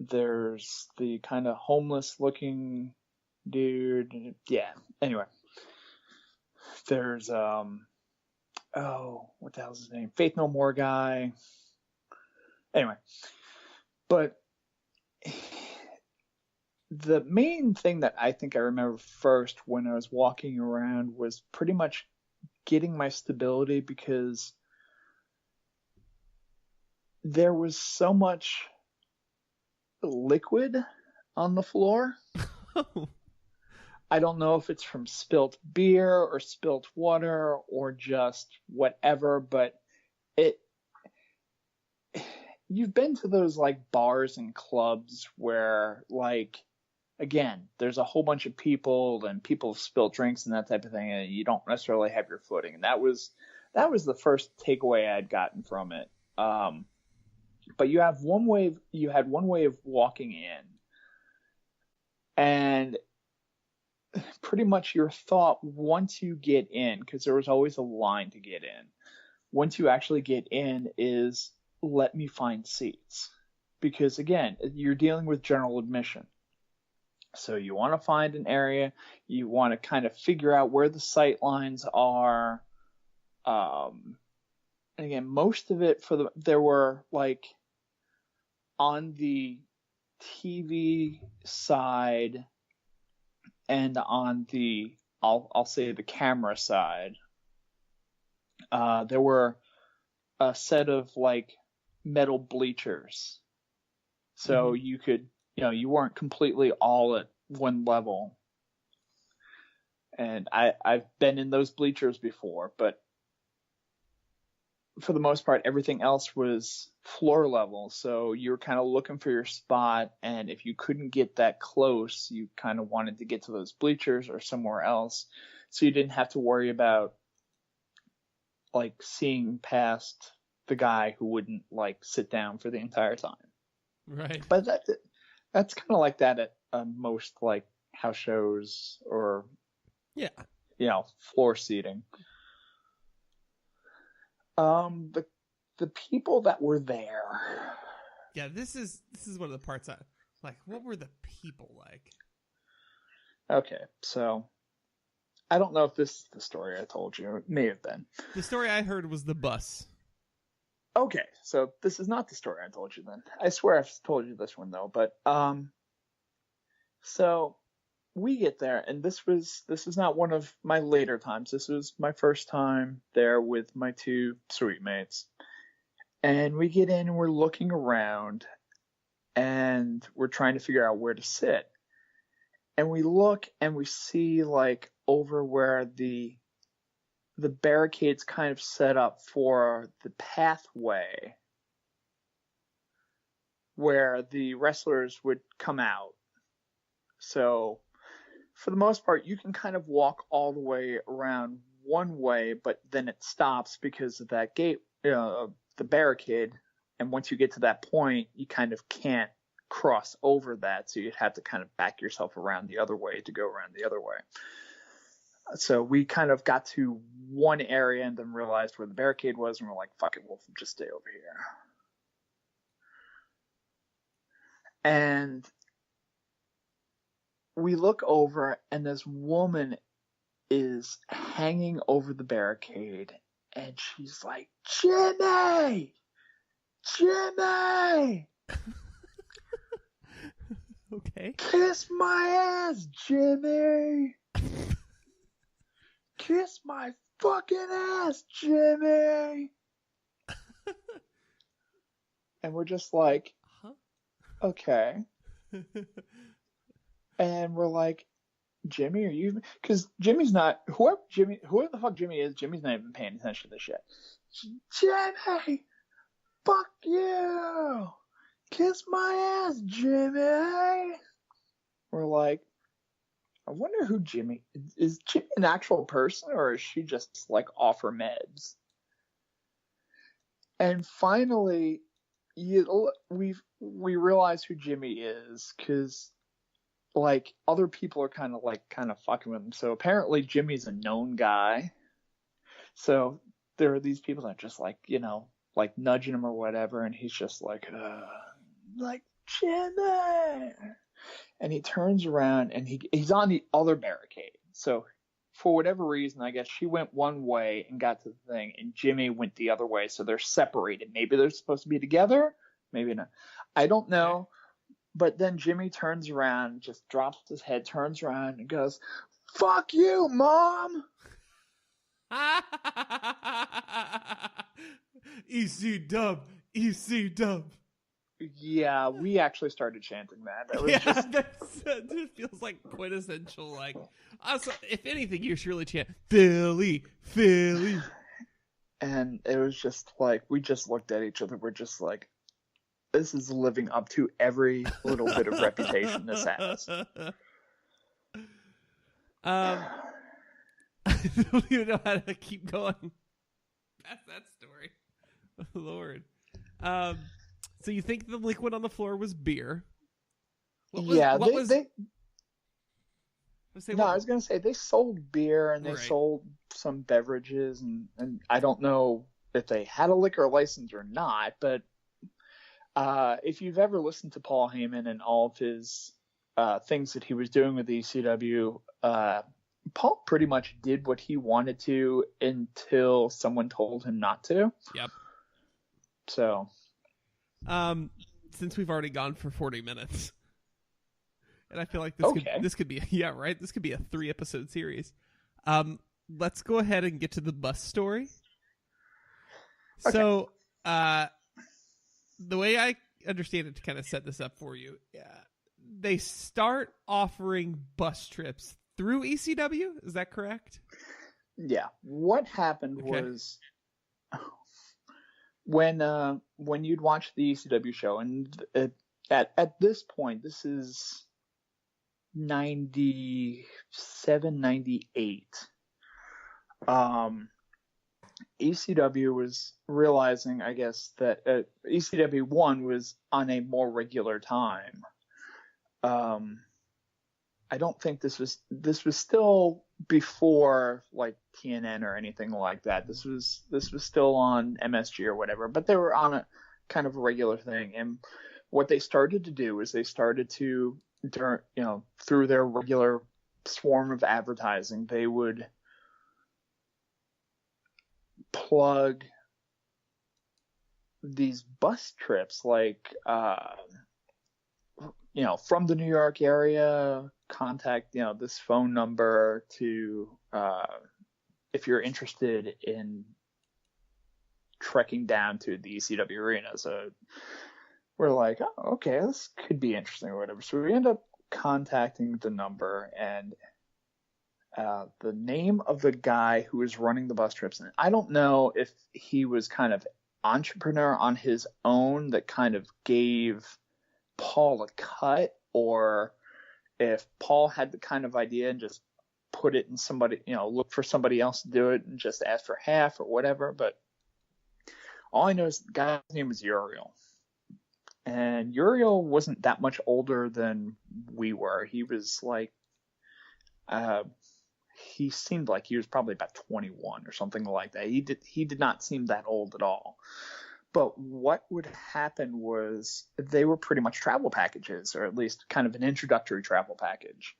[SPEAKER 4] There's the kind of homeless looking dude. Yeah. Anyway, there's what the hell's his name? Faith No More guy. Anyway, but the main thing that I think I remember first when I was walking around was pretty much getting my stability, because there was so much liquid on the floor. I don't know if it's from spilt beer or spilt water or just whatever, but you've been to those like bars and clubs where, like, again, there's a whole bunch of people and people have spilled drinks and that type of thing, and you don't necessarily have your footing. And that was the first takeaway I had gotten from it. But you had one way of walking in, and pretty much your thought once you get in, because there was always a line to get in, once you actually get in is, let me find seats. Because again, you're dealing with general admission. So you want to find an area, you want to kind of figure out where the sight lines are. And again, most of it there were like on the TV side and on the, I'll say the camera side, there were a set of like metal bleachers. So you could, you weren't completely all at one level. And I've been in those bleachers before, but for the most part, everything else was floor level. So you were kind of looking for your spot. And if you couldn't get that close, you kind of wanted to get to those bleachers or somewhere else. So you didn't have to worry about like seeing past the guy who wouldn't like sit down for the entire time.
[SPEAKER 3] Right.
[SPEAKER 4] But that's kind of like that at most like house shows or, floor seating. The people that were there.
[SPEAKER 3] Yeah, this is one of the parts I like. What were the people like?
[SPEAKER 4] Okay, so I don't know if this is the story I told you. It may have been.
[SPEAKER 3] The story I heard was the bus.
[SPEAKER 4] Okay, so this is not the story I told you then. I swear I've told you this one though, but so we get there, and this is not one of my later times. This was my first time there with my two suite mates. And we get in and we're looking around and we're trying to figure out where to sit. And we look and we see like over where the barricades kind of set up for the pathway where the wrestlers would come out. So for the most part, you can kind of walk all the way around one way, but then it stops because of that gate, the barricade. And once you get to that point, you kind of can't cross over that. So you'd have to kind of back yourself around the other way to go around the other way. So we kind of got to one area and then realized where the barricade was, and we're like, fuck it, we'll just stay over here. And we look over, and this woman is hanging over the barricade, and she's like, Jimmy! Jimmy!
[SPEAKER 3] Okay.
[SPEAKER 4] Kiss my ass, Jimmy! Kiss my fucking ass, Jimmy! And we're just like, okay. And we're like, Jimmy, are you? Because Jimmy's not, whoever the fuck Jimmy is, Jimmy's not even paying attention to this shit. Jimmy! Fuck you! Kiss my ass, Jimmy! We're like, I wonder who Jimmy is. Jimmy an actual person, or is she just like off her meds? And finally, we realize who Jimmy is, because like other people are kind of fucking with him. So apparently Jimmy's a known guy. So there are these people that just like, like nudging him or whatever, and he's just like Jimmy. And he turns around and he's on the other barricade. So for whatever reason, I guess she went one way and got to the thing, and Jimmy went the other way. So they're separated. Maybe they're supposed to be together. Maybe not. I don't know. But then Jimmy turns around, just drops his head, turns around and goes, "Fuck you, Mom."
[SPEAKER 3] ECW, ECW.
[SPEAKER 4] Yeah, we actually started chanting that. It was
[SPEAKER 3] It feels like quintessential. Like, also, if anything, you should really chant Philly, Philly.
[SPEAKER 4] And it was just like, we just looked at each other. We're just like, this is living up to every little bit of reputation this has.
[SPEAKER 3] I don't even know how to keep going past that story. Lord. So you think the liquid on the floor was beer?
[SPEAKER 4] I was going to say they sold beer and they sold some beverages, and I don't know if they had a liquor license or not, but if you've ever listened to Paul Heyman and all of his things that he was doing with the ECW, Paul pretty much did what he wanted to until someone told him not to.
[SPEAKER 3] Yep.
[SPEAKER 4] So,
[SPEAKER 3] since we've already gone for 40 minutes, and I feel like this could be this could be a 3-episode series. Let's go ahead and get to the bus story. Okay. So, the way I understand it, to kind of set this up for you, they start offering bus trips through ECW. Is that correct?
[SPEAKER 4] Yeah. What happened was when you'd watch the ECW show, and at this point, this is 97, 98. ECW was realizing, I guess, that ECW 1 was on a more regular time. I don't think this was still before like TNN or anything like that. This was still on MSG or whatever, but they were on a kind of a regular thing. And what they started to do is they started to, through their regular swarm of advertising, they would plug these bus trips, like from the New York area, contact this phone number to if you're interested in trekking down to the ECW arena. So we're like, oh, okay, this could be interesting or whatever. So we end up contacting the number, and the name of the guy who was running the bus trips, and I don't know if he was kind of entrepreneur on his own that kind of gave Paul a cut, or if Paul had the kind of idea and just put it in somebody, look for somebody else to do it and just ask for half or whatever. But all I know is the guy's name was Uriel. And Uriel wasn't that much older than we were. He was like, he seemed like he was probably about 21 or something like that. He did not seem that old at all. But what would happen was they were pretty much travel packages, or at least kind of an introductory travel package.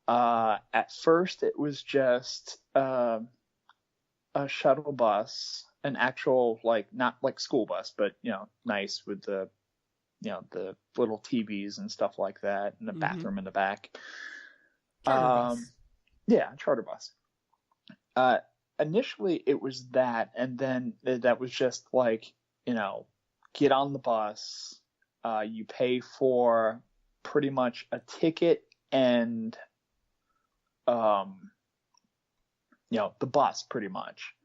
[SPEAKER 4] At first, it was just a shuttle bus, an actual, not like school bus, but, nice with the, the little TVs and stuff like that, and the bathroom in the back.
[SPEAKER 3] Charter bus.
[SPEAKER 4] Yeah, charter bus. Initially, it was that, and then that was just like, get on the bus, you pay for pretty much a ticket and, the bus pretty much.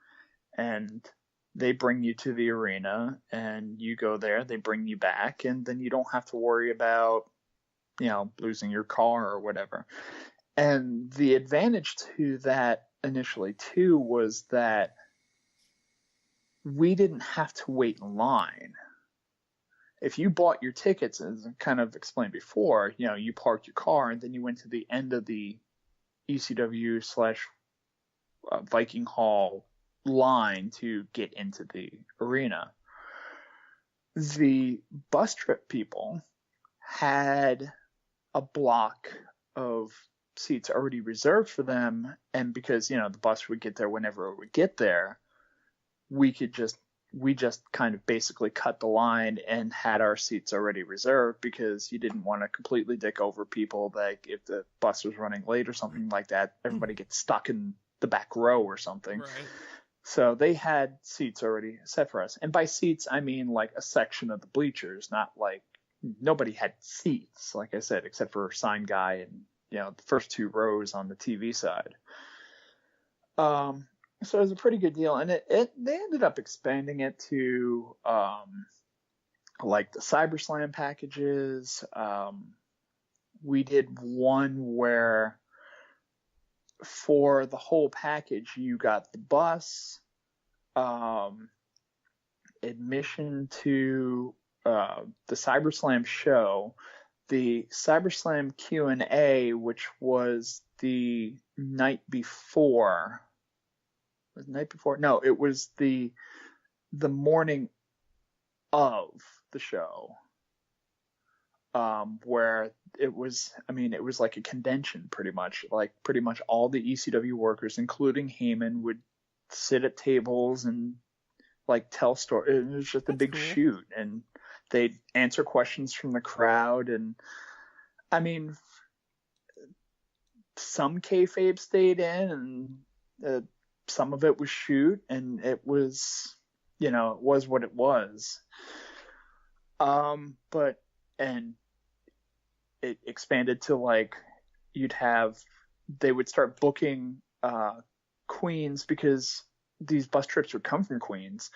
[SPEAKER 4] And they bring you to the arena and you go there, they bring you back, and then you don't have to worry about, losing your car or whatever. And the advantage to that initially too was that we didn't have to wait in line. If you bought your tickets, as I kind of explained before, you parked your car and then you went to the end of the ECW / Viking Hall line to get into the arena. The bus trip people had a block of seats already reserved for them, and because the bus would get there whenever it would get there, we just kind of basically cut the line and had our seats already reserved, because you didn't want to completely dick over people. Like if the bus was running late or something like that, everybody gets stuck in the back row or something.
[SPEAKER 3] Right.
[SPEAKER 4] So they had seats already set for us. And by seats, I mean like a section of the bleachers, not like nobody had seats, like I said, except for Sign Guy and, the first 2 rows on the TV side. So it was a pretty good deal. And they ended up expanding it to, like the CyberSlam packages. We did one where for the whole package, you got the bus, admission to the CyberSlam show, the CyberSlam Q&A, which was the night before. Was it the night before? No, it was the morning of the show, where it was like a convention pretty much. Like pretty much all the ECW workers, including Heyman, would sit at tables and like tell stories. It was just a big shoot, and they'd answer questions from the crowd. And I mean, some kayfabe stayed in, and some of it was shoot, and it was, it was what it was. But it expanded to like they would start booking Queens, because these bus trips would come from Queens.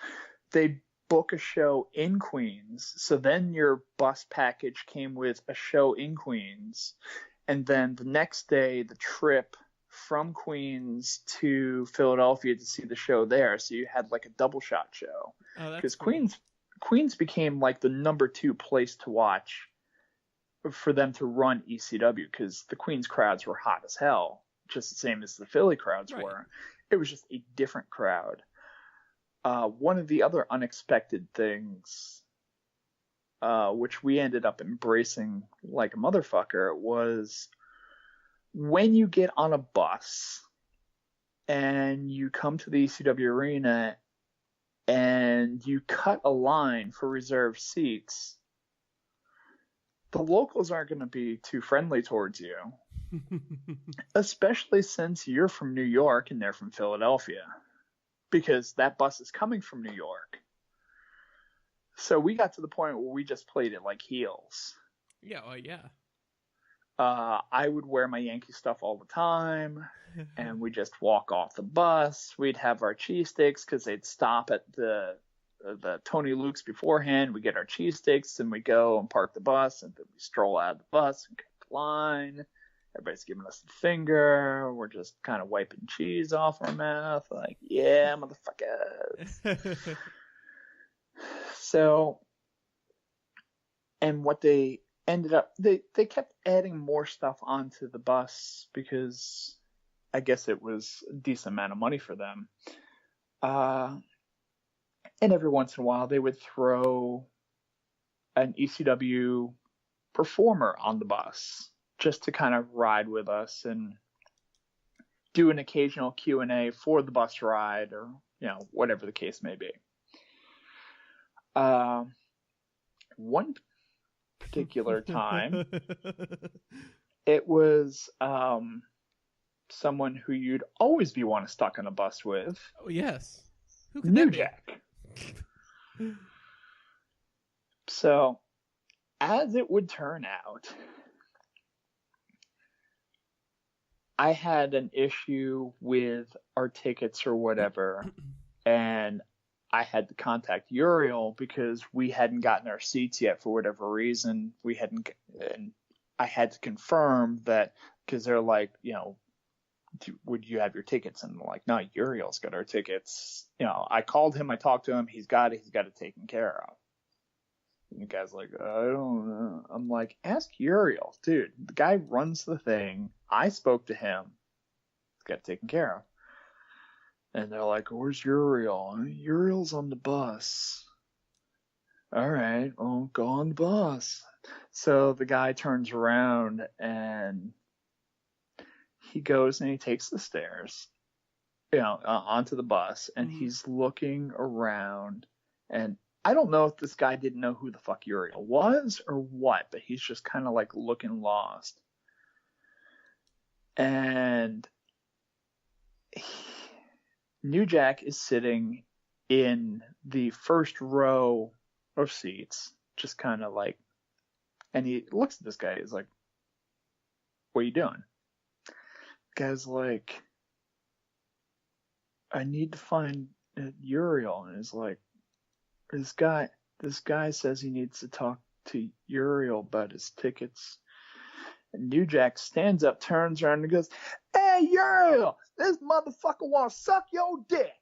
[SPEAKER 4] They'd book a show in Queens, so then your bus package came with a show in Queens, and then the next day the trip from Queens to Philadelphia to see the show there. So you had like a double shot show, because Queens became like the number 2 place to watch for them to run ECW, because the Queens crowds were hot as hell, just the same as the Philly crowds were. It was just a different crowd. One of the other unexpected things, which we ended up embracing like a motherfucker, was when you get on a bus and you come to the ECW arena and you cut a line for reserved seats, the locals aren't going to be too friendly towards you, especially since you're from New York and they're from Philadelphia, because that bus is coming from New York. So we got to the point where we just played it like heels.
[SPEAKER 3] Yeah, well, yeah.
[SPEAKER 4] I would wear my Yankee stuff all the time, and we'd just walk off the bus. We'd have our cheesesteaks, because they'd stop at the Tony Luke's beforehand. We get our cheesesteaks, and we go and park the bus, and then we stroll out of the bus and cut the line. Everybody's giving us the finger. We're just kind of wiping cheese off our mouth, like, yeah, motherfuckers. So, and what they ended up, they kept adding more stuff onto the bus, because I guess it was a decent amount of money for them. And every once in a while, they would throw an ECW performer on the bus just to kind of ride with us and do an occasional Q&A for the bus ride, or, whatever the case may be. One particular time, it was someone who you'd always be want to stuck on a bus with.
[SPEAKER 3] Oh, yes. Who could
[SPEAKER 4] New
[SPEAKER 3] that be?
[SPEAKER 4] Jack. So, as it would turn out, I had an issue with our tickets or whatever, and I had to contact Uriel because we hadn't gotten our seats yet for whatever reason. And I had to confirm that, because they're like, would you have your tickets? And I'm like, no, Uriel's got our tickets. I called him, I talked to him, he's got it taken care of. And the guy's like, I don't know. I'm like, ask Uriel, dude. The guy runs the thing. I spoke to him. It's got it taken care of. And they're like, where's Uriel? Uriel's on the bus. All right, well, go on the bus. So the guy turns around and he goes and he takes the stairs, onto the bus, and he's looking around. And I don't know if this guy didn't know who the fuck Uriel was or what, but he's just kind of like looking lost. And New Jack is sitting in the first row of seats, just kind of like, and he looks at this guy. He's like, what are you doing? The guy's like, I need to find Uriel. And he's like, this guy says he needs to talk to Uriel about his tickets. And New Jack stands up, turns around, and goes, hey, Uriel, this motherfucker want to suck your dick.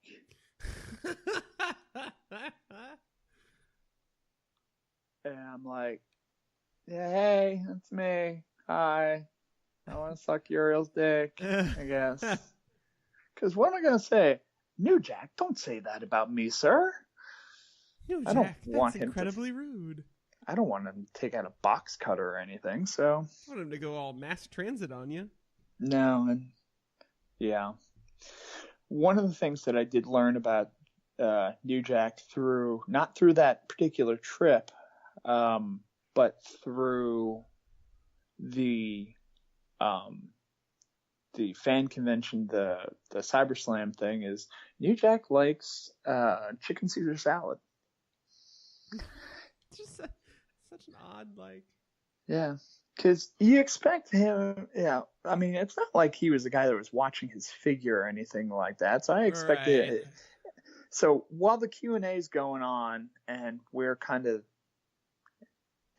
[SPEAKER 4] And I'm like, yeah, hey, that's me. Hi. I want to suck Uriel's dick, I guess. Because what am I going to say? New Jack, don't say that about me, sir.
[SPEAKER 3] New Jack,
[SPEAKER 4] I don't want
[SPEAKER 3] that's
[SPEAKER 4] him
[SPEAKER 3] incredibly rude.
[SPEAKER 4] I don't want him to take out a box cutter or anything, so.
[SPEAKER 3] I want him to go all mass transit on you.
[SPEAKER 4] No, and yeah. One of the things that I did learn about New Jack not through that particular trip, but through the fan convention, the CyberSlam thing, is New Jack likes chicken Caesar salad.
[SPEAKER 3] Just such an odd, like.
[SPEAKER 4] Yeah, because you expect him. Yeah, I mean, it's not like he was the guy that was watching his figure or anything like that. So I expected.
[SPEAKER 3] Right.
[SPEAKER 4] So while the Q&A is going on, and we're kind of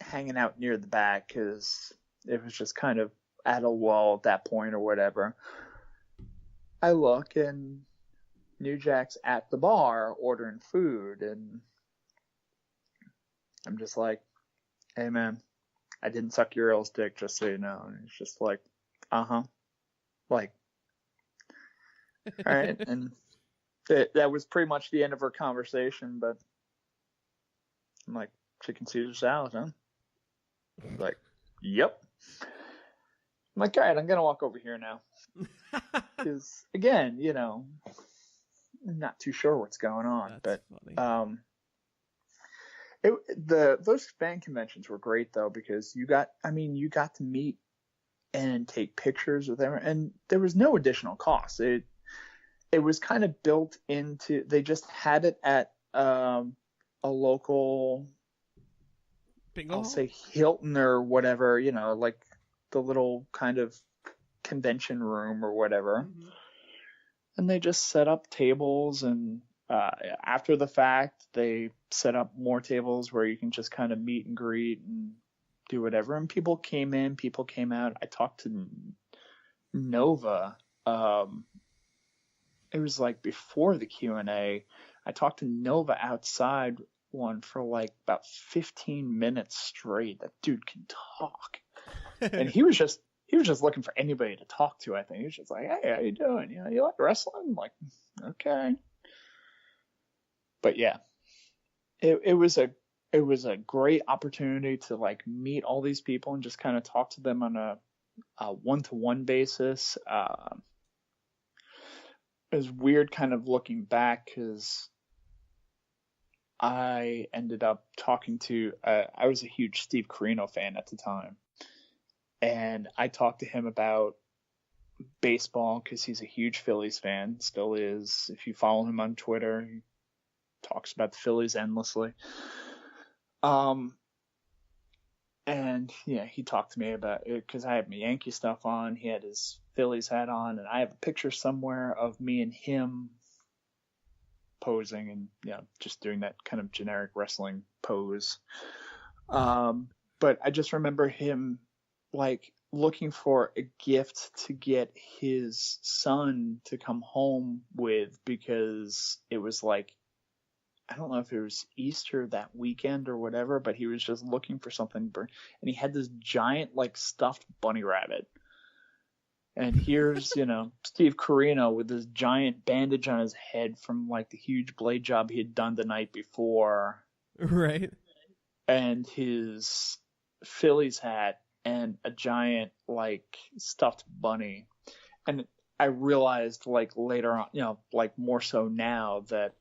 [SPEAKER 4] hanging out near the back because it was just kind of at a wall at that point or whatever, I look and New Jack's at the bar ordering food, and I'm just like, hey man, I didn't suck Uriel's dick, just so you know. And it's just like, like, all right. And that was pretty much the end of our conversation, but I'm like, chicken Caesar salad, huh? Like, yep. I'm like, all right, I'm going to walk over here now. Because, again, I'm not too sure what's going on.
[SPEAKER 3] That's
[SPEAKER 4] but
[SPEAKER 3] funny.
[SPEAKER 4] Those fan conventions were great, though, because you got to meet and take pictures with them, and there was no additional cost. It was kind of built into, they just had it at a local,
[SPEAKER 3] Bingo
[SPEAKER 4] I'll
[SPEAKER 3] hall?
[SPEAKER 4] say Hilton or whatever, like the little kind of convention room or whatever.
[SPEAKER 3] Mm-hmm.
[SPEAKER 4] And they just set up tables, and after the fact, they set up more tables where you can just kind of meet and greet and do whatever. And people came in, people came out. I talked to Nova. It was like before the Q&A. I talked to Nova outside one for like about 15 minutes straight. That dude can talk. And he was just looking for anybody to talk to, I think. He was just like, hey, how you doing? You like wrestling? I'm like, okay. But yeah, it was a great opportunity to like meet all these people and just kind of talk to them on a one-to-one basis. It was weird kind of looking back because I ended up talking to, I was a huge Steve Carino fan at the time. And I talked to him about baseball because he's a huge Phillies fan, still is. If you follow him on Twitter, he talks about the Phillies endlessly. And yeah, he talked to me about it because I had my Yankee stuff on. He had his Phillies hat on, and I have a picture somewhere of me and him posing and just doing that kind of generic wrestling pose. But I just remember him like looking for a gift to get his son to come home with, because it was like, I don't know if it was Easter that weekend or whatever, but he was just looking for something. And he had this giant like stuffed bunny rabbit. And here's, Steve Corino with this giant bandage on his head from like the huge blade job he had done the night before.
[SPEAKER 3] Right.
[SPEAKER 4] And his Phillies hat and a giant like stuffed bunny. And I realized like later on, like more so now that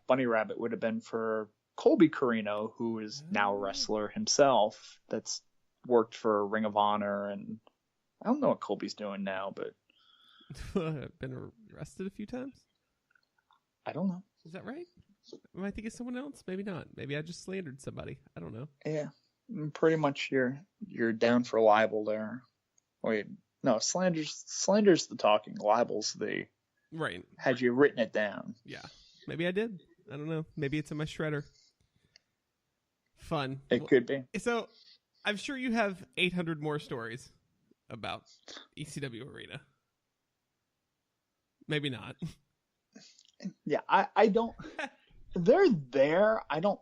[SPEAKER 4] bunny rabbit would have been for Colby Corino, who is now a wrestler himself that's worked for Ring of Honor, and I don't know what Colby's doing now, but
[SPEAKER 3] been arrested a few times.
[SPEAKER 4] I don't know.
[SPEAKER 3] Is that right? Am I thinking of someone else? Maybe not. Maybe I just slandered somebody. I don't know.
[SPEAKER 4] Yeah, pretty much you're down for libel there. Wait, no, slander's the talking, libel's the
[SPEAKER 3] right.
[SPEAKER 4] Had you written it down?
[SPEAKER 3] Yeah, maybe I did. I don't know. Maybe it's in my shredder. Fun.
[SPEAKER 4] It could be.
[SPEAKER 3] So, I'm sure you have 800 more stories about ECW Arena. Maybe not.
[SPEAKER 4] Yeah, I don't. They're there. I don't.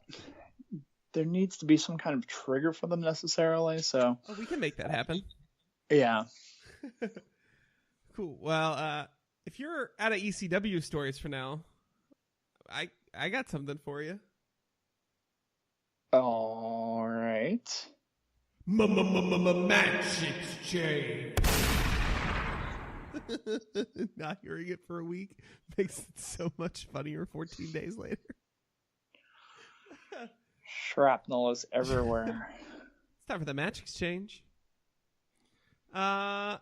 [SPEAKER 4] There needs to be some kind of trigger for them necessarily. So.
[SPEAKER 3] Oh, we can make that happen.
[SPEAKER 4] Yeah.
[SPEAKER 3] Cool. Well, if you're out of ECW stories for now, I got something for you.
[SPEAKER 4] All right.
[SPEAKER 3] Match exchange. Not hearing it for a week makes it so much funnier 14 days later.
[SPEAKER 4] Shrapnel is everywhere.
[SPEAKER 3] It's time for the match exchange. I'll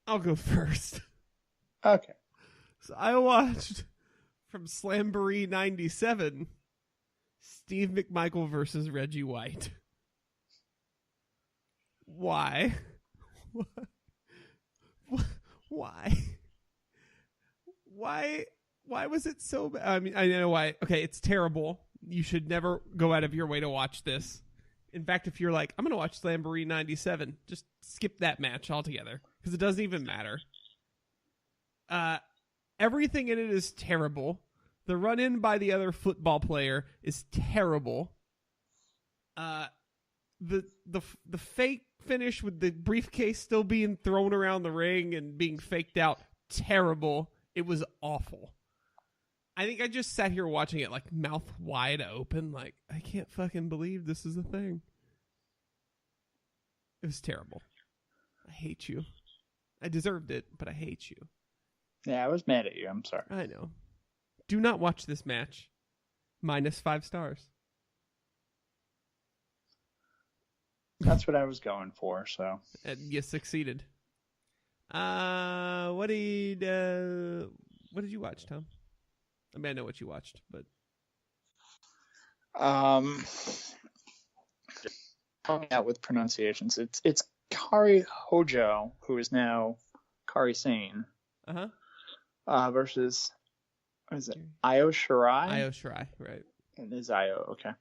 [SPEAKER 3] go first.
[SPEAKER 4] Okay.
[SPEAKER 3] So I watched from Slamboree 97, Steve McMichael versus Reggie White. Why? Why? Why was it so bad? I mean, I know why. Okay, it's terrible. You should never go out of your way to watch this. In fact, if you're like, I'm going to watch Slamboree 97, just skip that match altogether because it doesn't even matter. Everything in it is terrible. The run-in by the other football player is terrible. The fake finish with the briefcase still being thrown around the ring and being faked out, terrible. It was awful. I think I just sat here watching it like mouth wide open, like I can't fucking believe this is a thing. It was terrible. I hate you. I deserved it, but I hate you.
[SPEAKER 4] Yeah, I was mad at you. I'm sorry.
[SPEAKER 3] I know. Do not watch this match. -5 stars.
[SPEAKER 4] That's what I was going for, so.
[SPEAKER 3] And you succeeded. What did you watch, Tom? I mean, I know what you watched, but
[SPEAKER 4] help me out with pronunciations. It's Kari Hojo, who is now Kari Sane. Versus, what is it? Io Shirai?
[SPEAKER 3] Io Shirai, right.
[SPEAKER 4] It is Io, okay.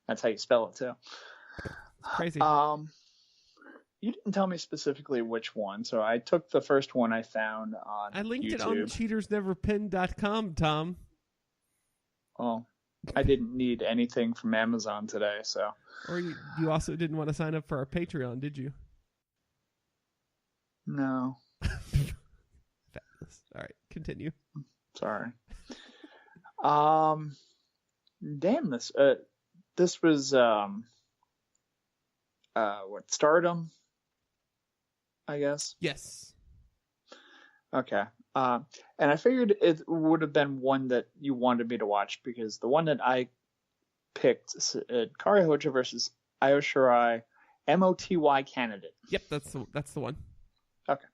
[SPEAKER 4] That's how you spell it, too.
[SPEAKER 3] It's crazy.
[SPEAKER 4] You didn't tell me specifically which one, so I took the first one I found on
[SPEAKER 3] I linked
[SPEAKER 4] YouTube.
[SPEAKER 3] it on cheatersneverpin.com, Tom.
[SPEAKER 4] Well, I didn't need anything from Amazon today, so.
[SPEAKER 3] Or you also didn't want to sign up for our Patreon, did you?
[SPEAKER 4] No.
[SPEAKER 3] Fabulous. All right, continue.
[SPEAKER 4] Sorry. Damn this. This was what, Stardom? I guess.
[SPEAKER 3] Yes.
[SPEAKER 4] Okay. And I figured it would have been one that you wanted me to watch because the one that I picked, Kari Hojo versus Io Shirai, MOTY candidate.
[SPEAKER 3] Yep, that's the one.
[SPEAKER 4] Okay.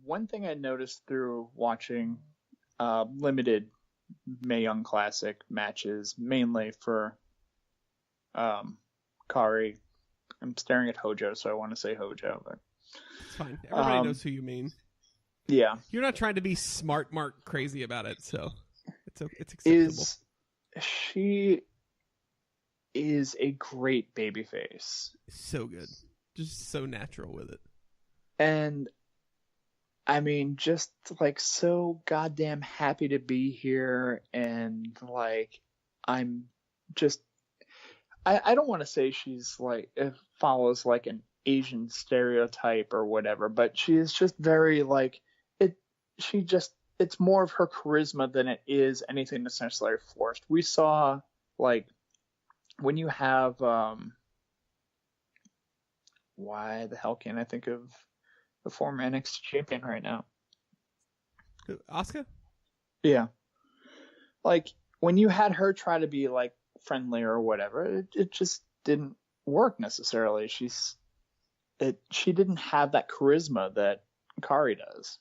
[SPEAKER 4] One thing I noticed through watching limited Mae Young Classic matches, mainly for Kari. I'm staring at Hojo, so I want to say Hojo, but
[SPEAKER 3] it's fine. Everybody knows who you mean.
[SPEAKER 4] Yeah.
[SPEAKER 3] You're not trying to be smart mark crazy about it, so it's acceptable.
[SPEAKER 4] She is a great babyface.
[SPEAKER 3] So good. Just so natural with it.
[SPEAKER 4] And I mean, just like so goddamn happy to be here, and like I'm just I don't want to say she's like, it follows like an Asian stereotype or whatever, but she is just very like, it's more of her charisma than it is anything that's necessarily forced. We saw, like, when you have, why the hell can't I think of the former NXT champion right now?
[SPEAKER 3] Asuka?
[SPEAKER 4] Yeah. Like, when you had her try to be, like, friendly or whatever, it just didn't work necessarily. She didn't have that charisma that Kari does.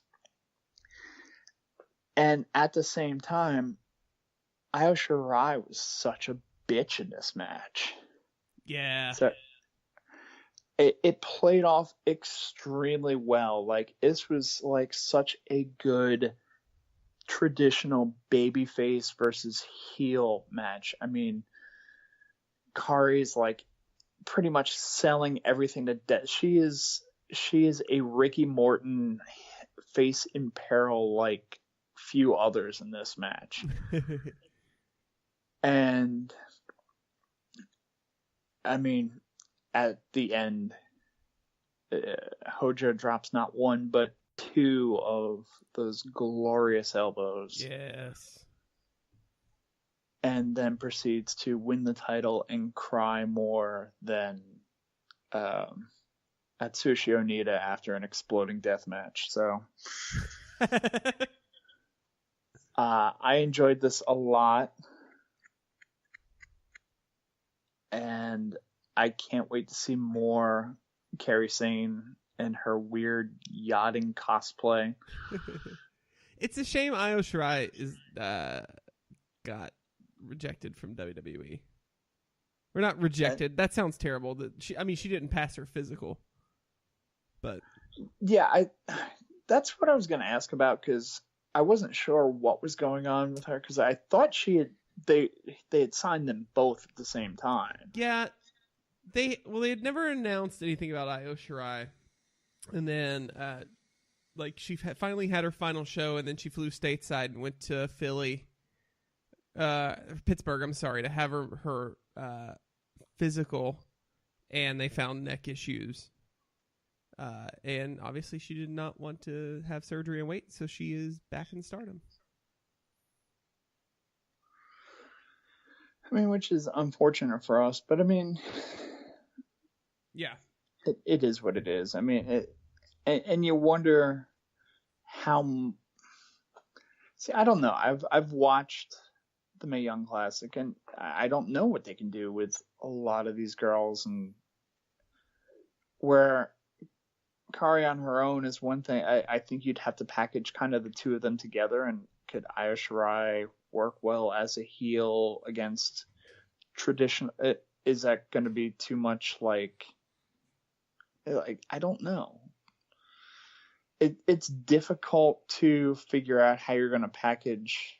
[SPEAKER 4] And at the same time, Io Shirai was such a bitch in this match.
[SPEAKER 3] Yeah.
[SPEAKER 4] So it played off extremely well. Like, this was like such a good traditional babyface versus heel match. I mean, Kari's like pretty much selling everything to death. She is a Ricky Morton face in peril like few others in this match. And I mean, at the end, Hojo drops not one but two of those glorious elbows.
[SPEAKER 3] Yes.
[SPEAKER 4] And then proceeds to win the title and cry more than Atsushi Onita after an exploding death match. So I enjoyed this a lot. And I can't wait to see more Kairi Sane and her weird yachting cosplay.
[SPEAKER 3] It's a shame Io Shirai is got rejected from WWE. Or not rejected. That sounds terrible. She didn't pass her physical. But
[SPEAKER 4] yeah, that's what I was going to ask about, because I wasn't sure what was going on with her, because I thought they had signed them both at the same time.
[SPEAKER 3] Yeah, they had never announced anything about Io Shirai, and then she finally had her final show, and then she flew stateside and went to Pittsburgh. I'm sorry, to have her physical, and they found neck issues, and obviously she did not want to have surgery and wait, so she is back in Stardom.
[SPEAKER 4] I mean, which is unfortunate for us, but I mean,
[SPEAKER 3] yeah,
[SPEAKER 4] it is what it is. I mean, and you wonder how. See, I don't know. I've watched the Mae Young Classic, and I don't know what they can do with a lot of these girls, and where Kari on her own is one thing. I think you'd have to package kind of the two of them together, and could Io Shirai work well as a heel against traditional? Is that going to be too much like I don't know. It's difficult to figure out how you're going to package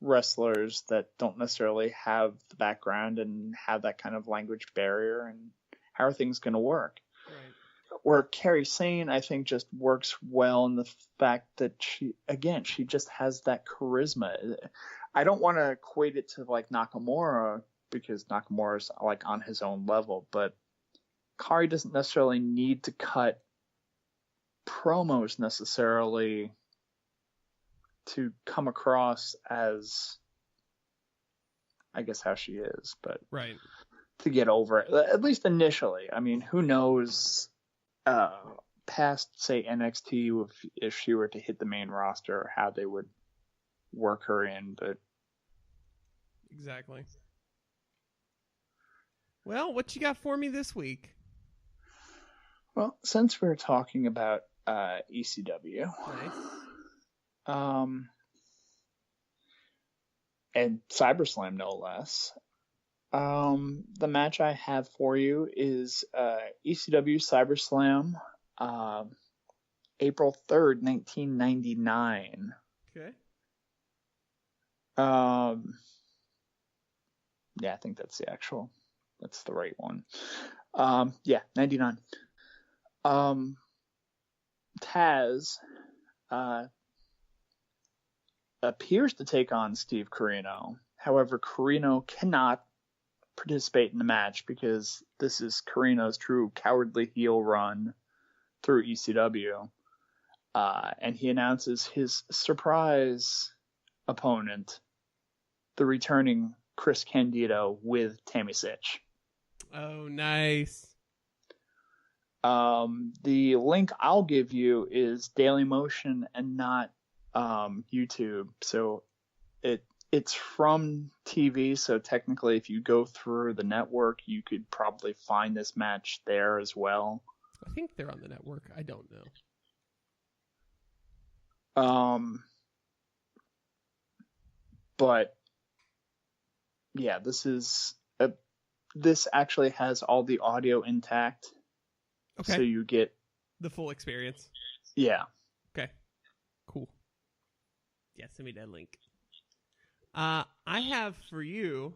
[SPEAKER 4] wrestlers that don't necessarily have the background and have that kind of language barrier, and how are things going to work.
[SPEAKER 3] Right.
[SPEAKER 4] Where Kairi Sane, I think, just works well in the fact that she just has that charisma. I don't want to equate it to like Nakamura, because Nakamura's like on his own level, but Kari doesn't necessarily need to cut promos necessarily to come across as, I guess, how she is, but
[SPEAKER 3] right,
[SPEAKER 4] to get over it, at least initially. I mean, who knows past, say, NXT, if she were to hit the main roster, how they would work her in, but
[SPEAKER 3] exactly. Well, what you got for me this week?
[SPEAKER 4] Well, since we're talking about ECW,
[SPEAKER 3] nice.
[SPEAKER 4] And ScyberSlam no less, the match I have for you is ECW ScyberSlam, April 3rd, 1999.
[SPEAKER 3] Okay.
[SPEAKER 4] Yeah, I think that's the right one. Yeah, 99. Taz appears to take on Steve Corino. However, Corino cannot participate in the match because this is Carino's true cowardly heel run through ECW. And he announces his surprise opponent, the returning Chris Candido with Tammy Sitch.
[SPEAKER 3] Oh, nice.
[SPEAKER 4] The link I'll give you is Dailymotion and not YouTube. So it's from TV. So technically, if you go through the network, you could probably find this match there as well.
[SPEAKER 3] I think they're on the network. I don't know.
[SPEAKER 4] But yeah, this actually has all the audio intact.
[SPEAKER 3] Okay.
[SPEAKER 4] So you get
[SPEAKER 3] the full experience.
[SPEAKER 4] Yeah.
[SPEAKER 3] Okay. Cool. Yeah, send me that link. I have for you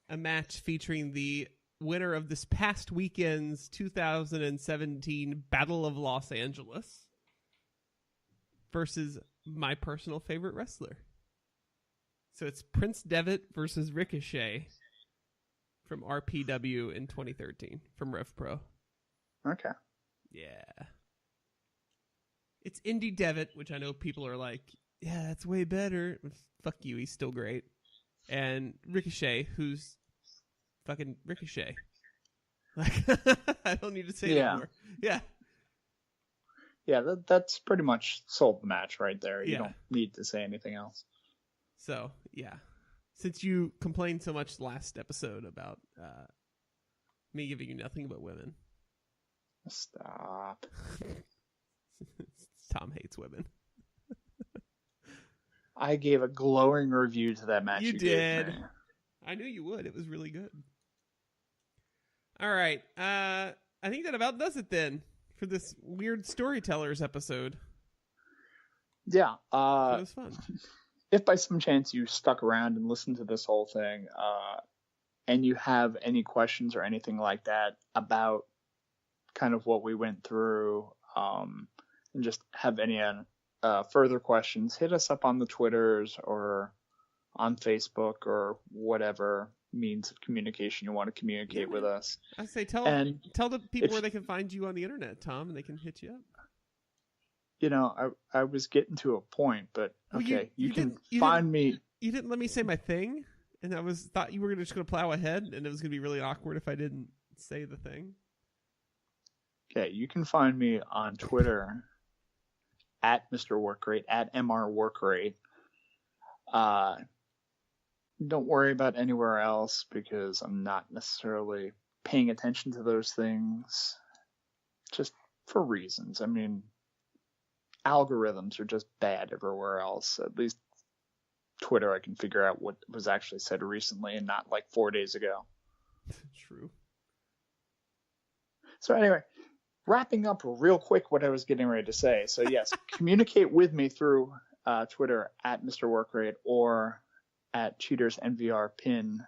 [SPEAKER 3] a match featuring the winner of this past weekend's 2017 Battle of Los Angeles versus my personal favorite wrestler. So it's Prince Devitt versus Ricochet from RPW in 2013 from Rev Pro.
[SPEAKER 4] Okay.
[SPEAKER 3] Yeah. It's Indy Devitt, which I know people are like, yeah, that's way better. Fuck you, he's still great. And Ricochet, who's fucking Ricochet. Like, I don't need to say that more. Yeah.
[SPEAKER 4] Yeah, that's pretty much sold the match right there. You
[SPEAKER 3] Yeah.
[SPEAKER 4] don't need to say anything else.
[SPEAKER 3] So, yeah. Since you complained so much last episode about me giving you nothing but women.
[SPEAKER 4] Stop.
[SPEAKER 3] Tom hates women.
[SPEAKER 4] I gave a glowing review to that match.
[SPEAKER 3] You
[SPEAKER 4] gave
[SPEAKER 3] did.
[SPEAKER 4] me.
[SPEAKER 3] I knew you would. It was really good. All right. I think that about does it then for this weird storytellers episode.
[SPEAKER 4] Yeah.
[SPEAKER 3] It was fun.
[SPEAKER 4] If by some chance you stuck around and listened to this whole thing, and you have any questions or anything like that about kind of what we went through, and just have any further questions, hit us up on the Twitters or on Facebook or whatever means of communication you want to communicate with us.
[SPEAKER 3] I say tell the people where they can find you on the internet, Tom, and they can hit you up.
[SPEAKER 4] You know, I was getting to a point, but okay, you can find me.
[SPEAKER 3] You didn't let me say my thing, and I thought you were just going to plow ahead, and it was going to be really awkward if I didn't say the thing.
[SPEAKER 4] Okay, you can find me on Twitter at Mr. Workrate, at MR Workrate. Don't worry about anywhere else because I'm not necessarily paying attention to those things just for reasons. I mean, algorithms are just bad everywhere else. At least Twitter, I can figure out what was actually said recently and not like 4 days ago.
[SPEAKER 3] True.
[SPEAKER 4] So anyway, wrapping up real quick what I was getting ready to say. So yes, communicate with me through Twitter at Mr. Workrate or at CheatersNVRPin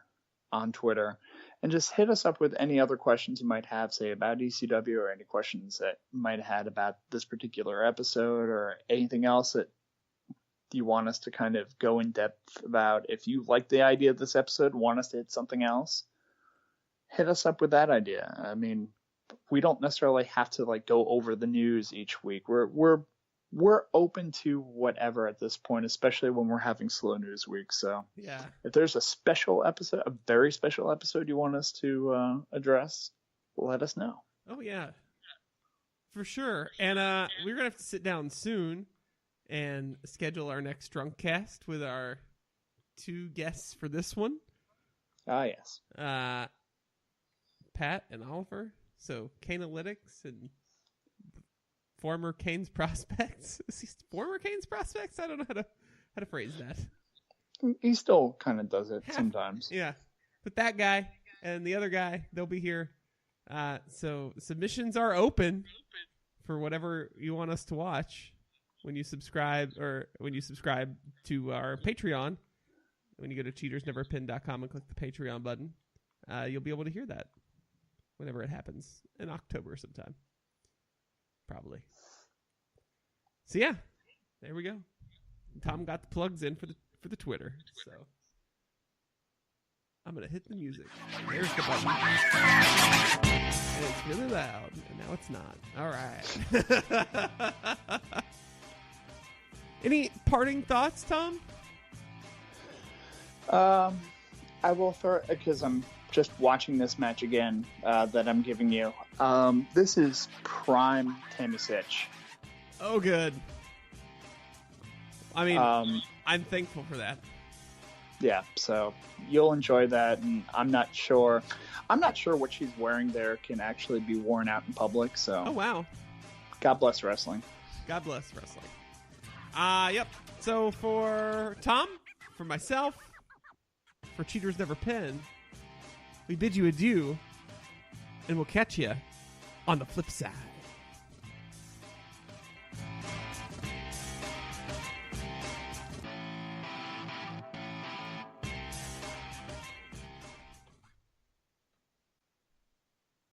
[SPEAKER 4] on Twitter. And just hit us up with any other questions you might have, say, about ECW or any questions that you might have had about this particular episode or anything else that you want us to kind of go in depth about. If you like the idea of this episode, want us to hit something else, hit us up with that idea. I mean, we don't necessarily have to like go over the news each week. We're open to whatever at this point, especially when we're having slow news weeks. So
[SPEAKER 3] yeah,
[SPEAKER 4] if there's a special episode, a very special episode you want us to address, let us know.
[SPEAKER 3] Oh yeah, for sure. And we're gonna have to sit down soon and schedule our next drunk cast with our two guests for this one.
[SPEAKER 4] Ah, yes.
[SPEAKER 3] Pat and Oliver. So Canealytics and former Canes prospects. Is he former Canes prospects? I don't know how to phrase that.
[SPEAKER 4] He still kind of does it sometimes.
[SPEAKER 3] Yeah, but that guy and the other guy, they'll be here. So submissions are open for whatever you want us to watch when you subscribe to our Patreon. When you go to cheatersneverpin.com and click the Patreon button, you'll be able to hear that whenever it happens in October sometime. Probably. So yeah, there we go. Tom got the plugs in for the Twitter. So I'm going to hit the music. There's the button. And it's really loud, and now it's not. All right. Any parting thoughts, Tom?
[SPEAKER 4] I will throw, because I'm just watching this match again, that I'm giving you. This is prime Tamisic.
[SPEAKER 3] Oh, good. I mean, I'm thankful for that.
[SPEAKER 4] Yeah, so you'll enjoy that, and I'm not sure what she's wearing there can actually be worn out in public, so.
[SPEAKER 3] Oh, wow.
[SPEAKER 4] God bless wrestling.
[SPEAKER 3] God bless wrestling. Yep. So for Tom, for myself, for Cheaters Never Pin, we bid you adieu, and we'll catch you on the flip side.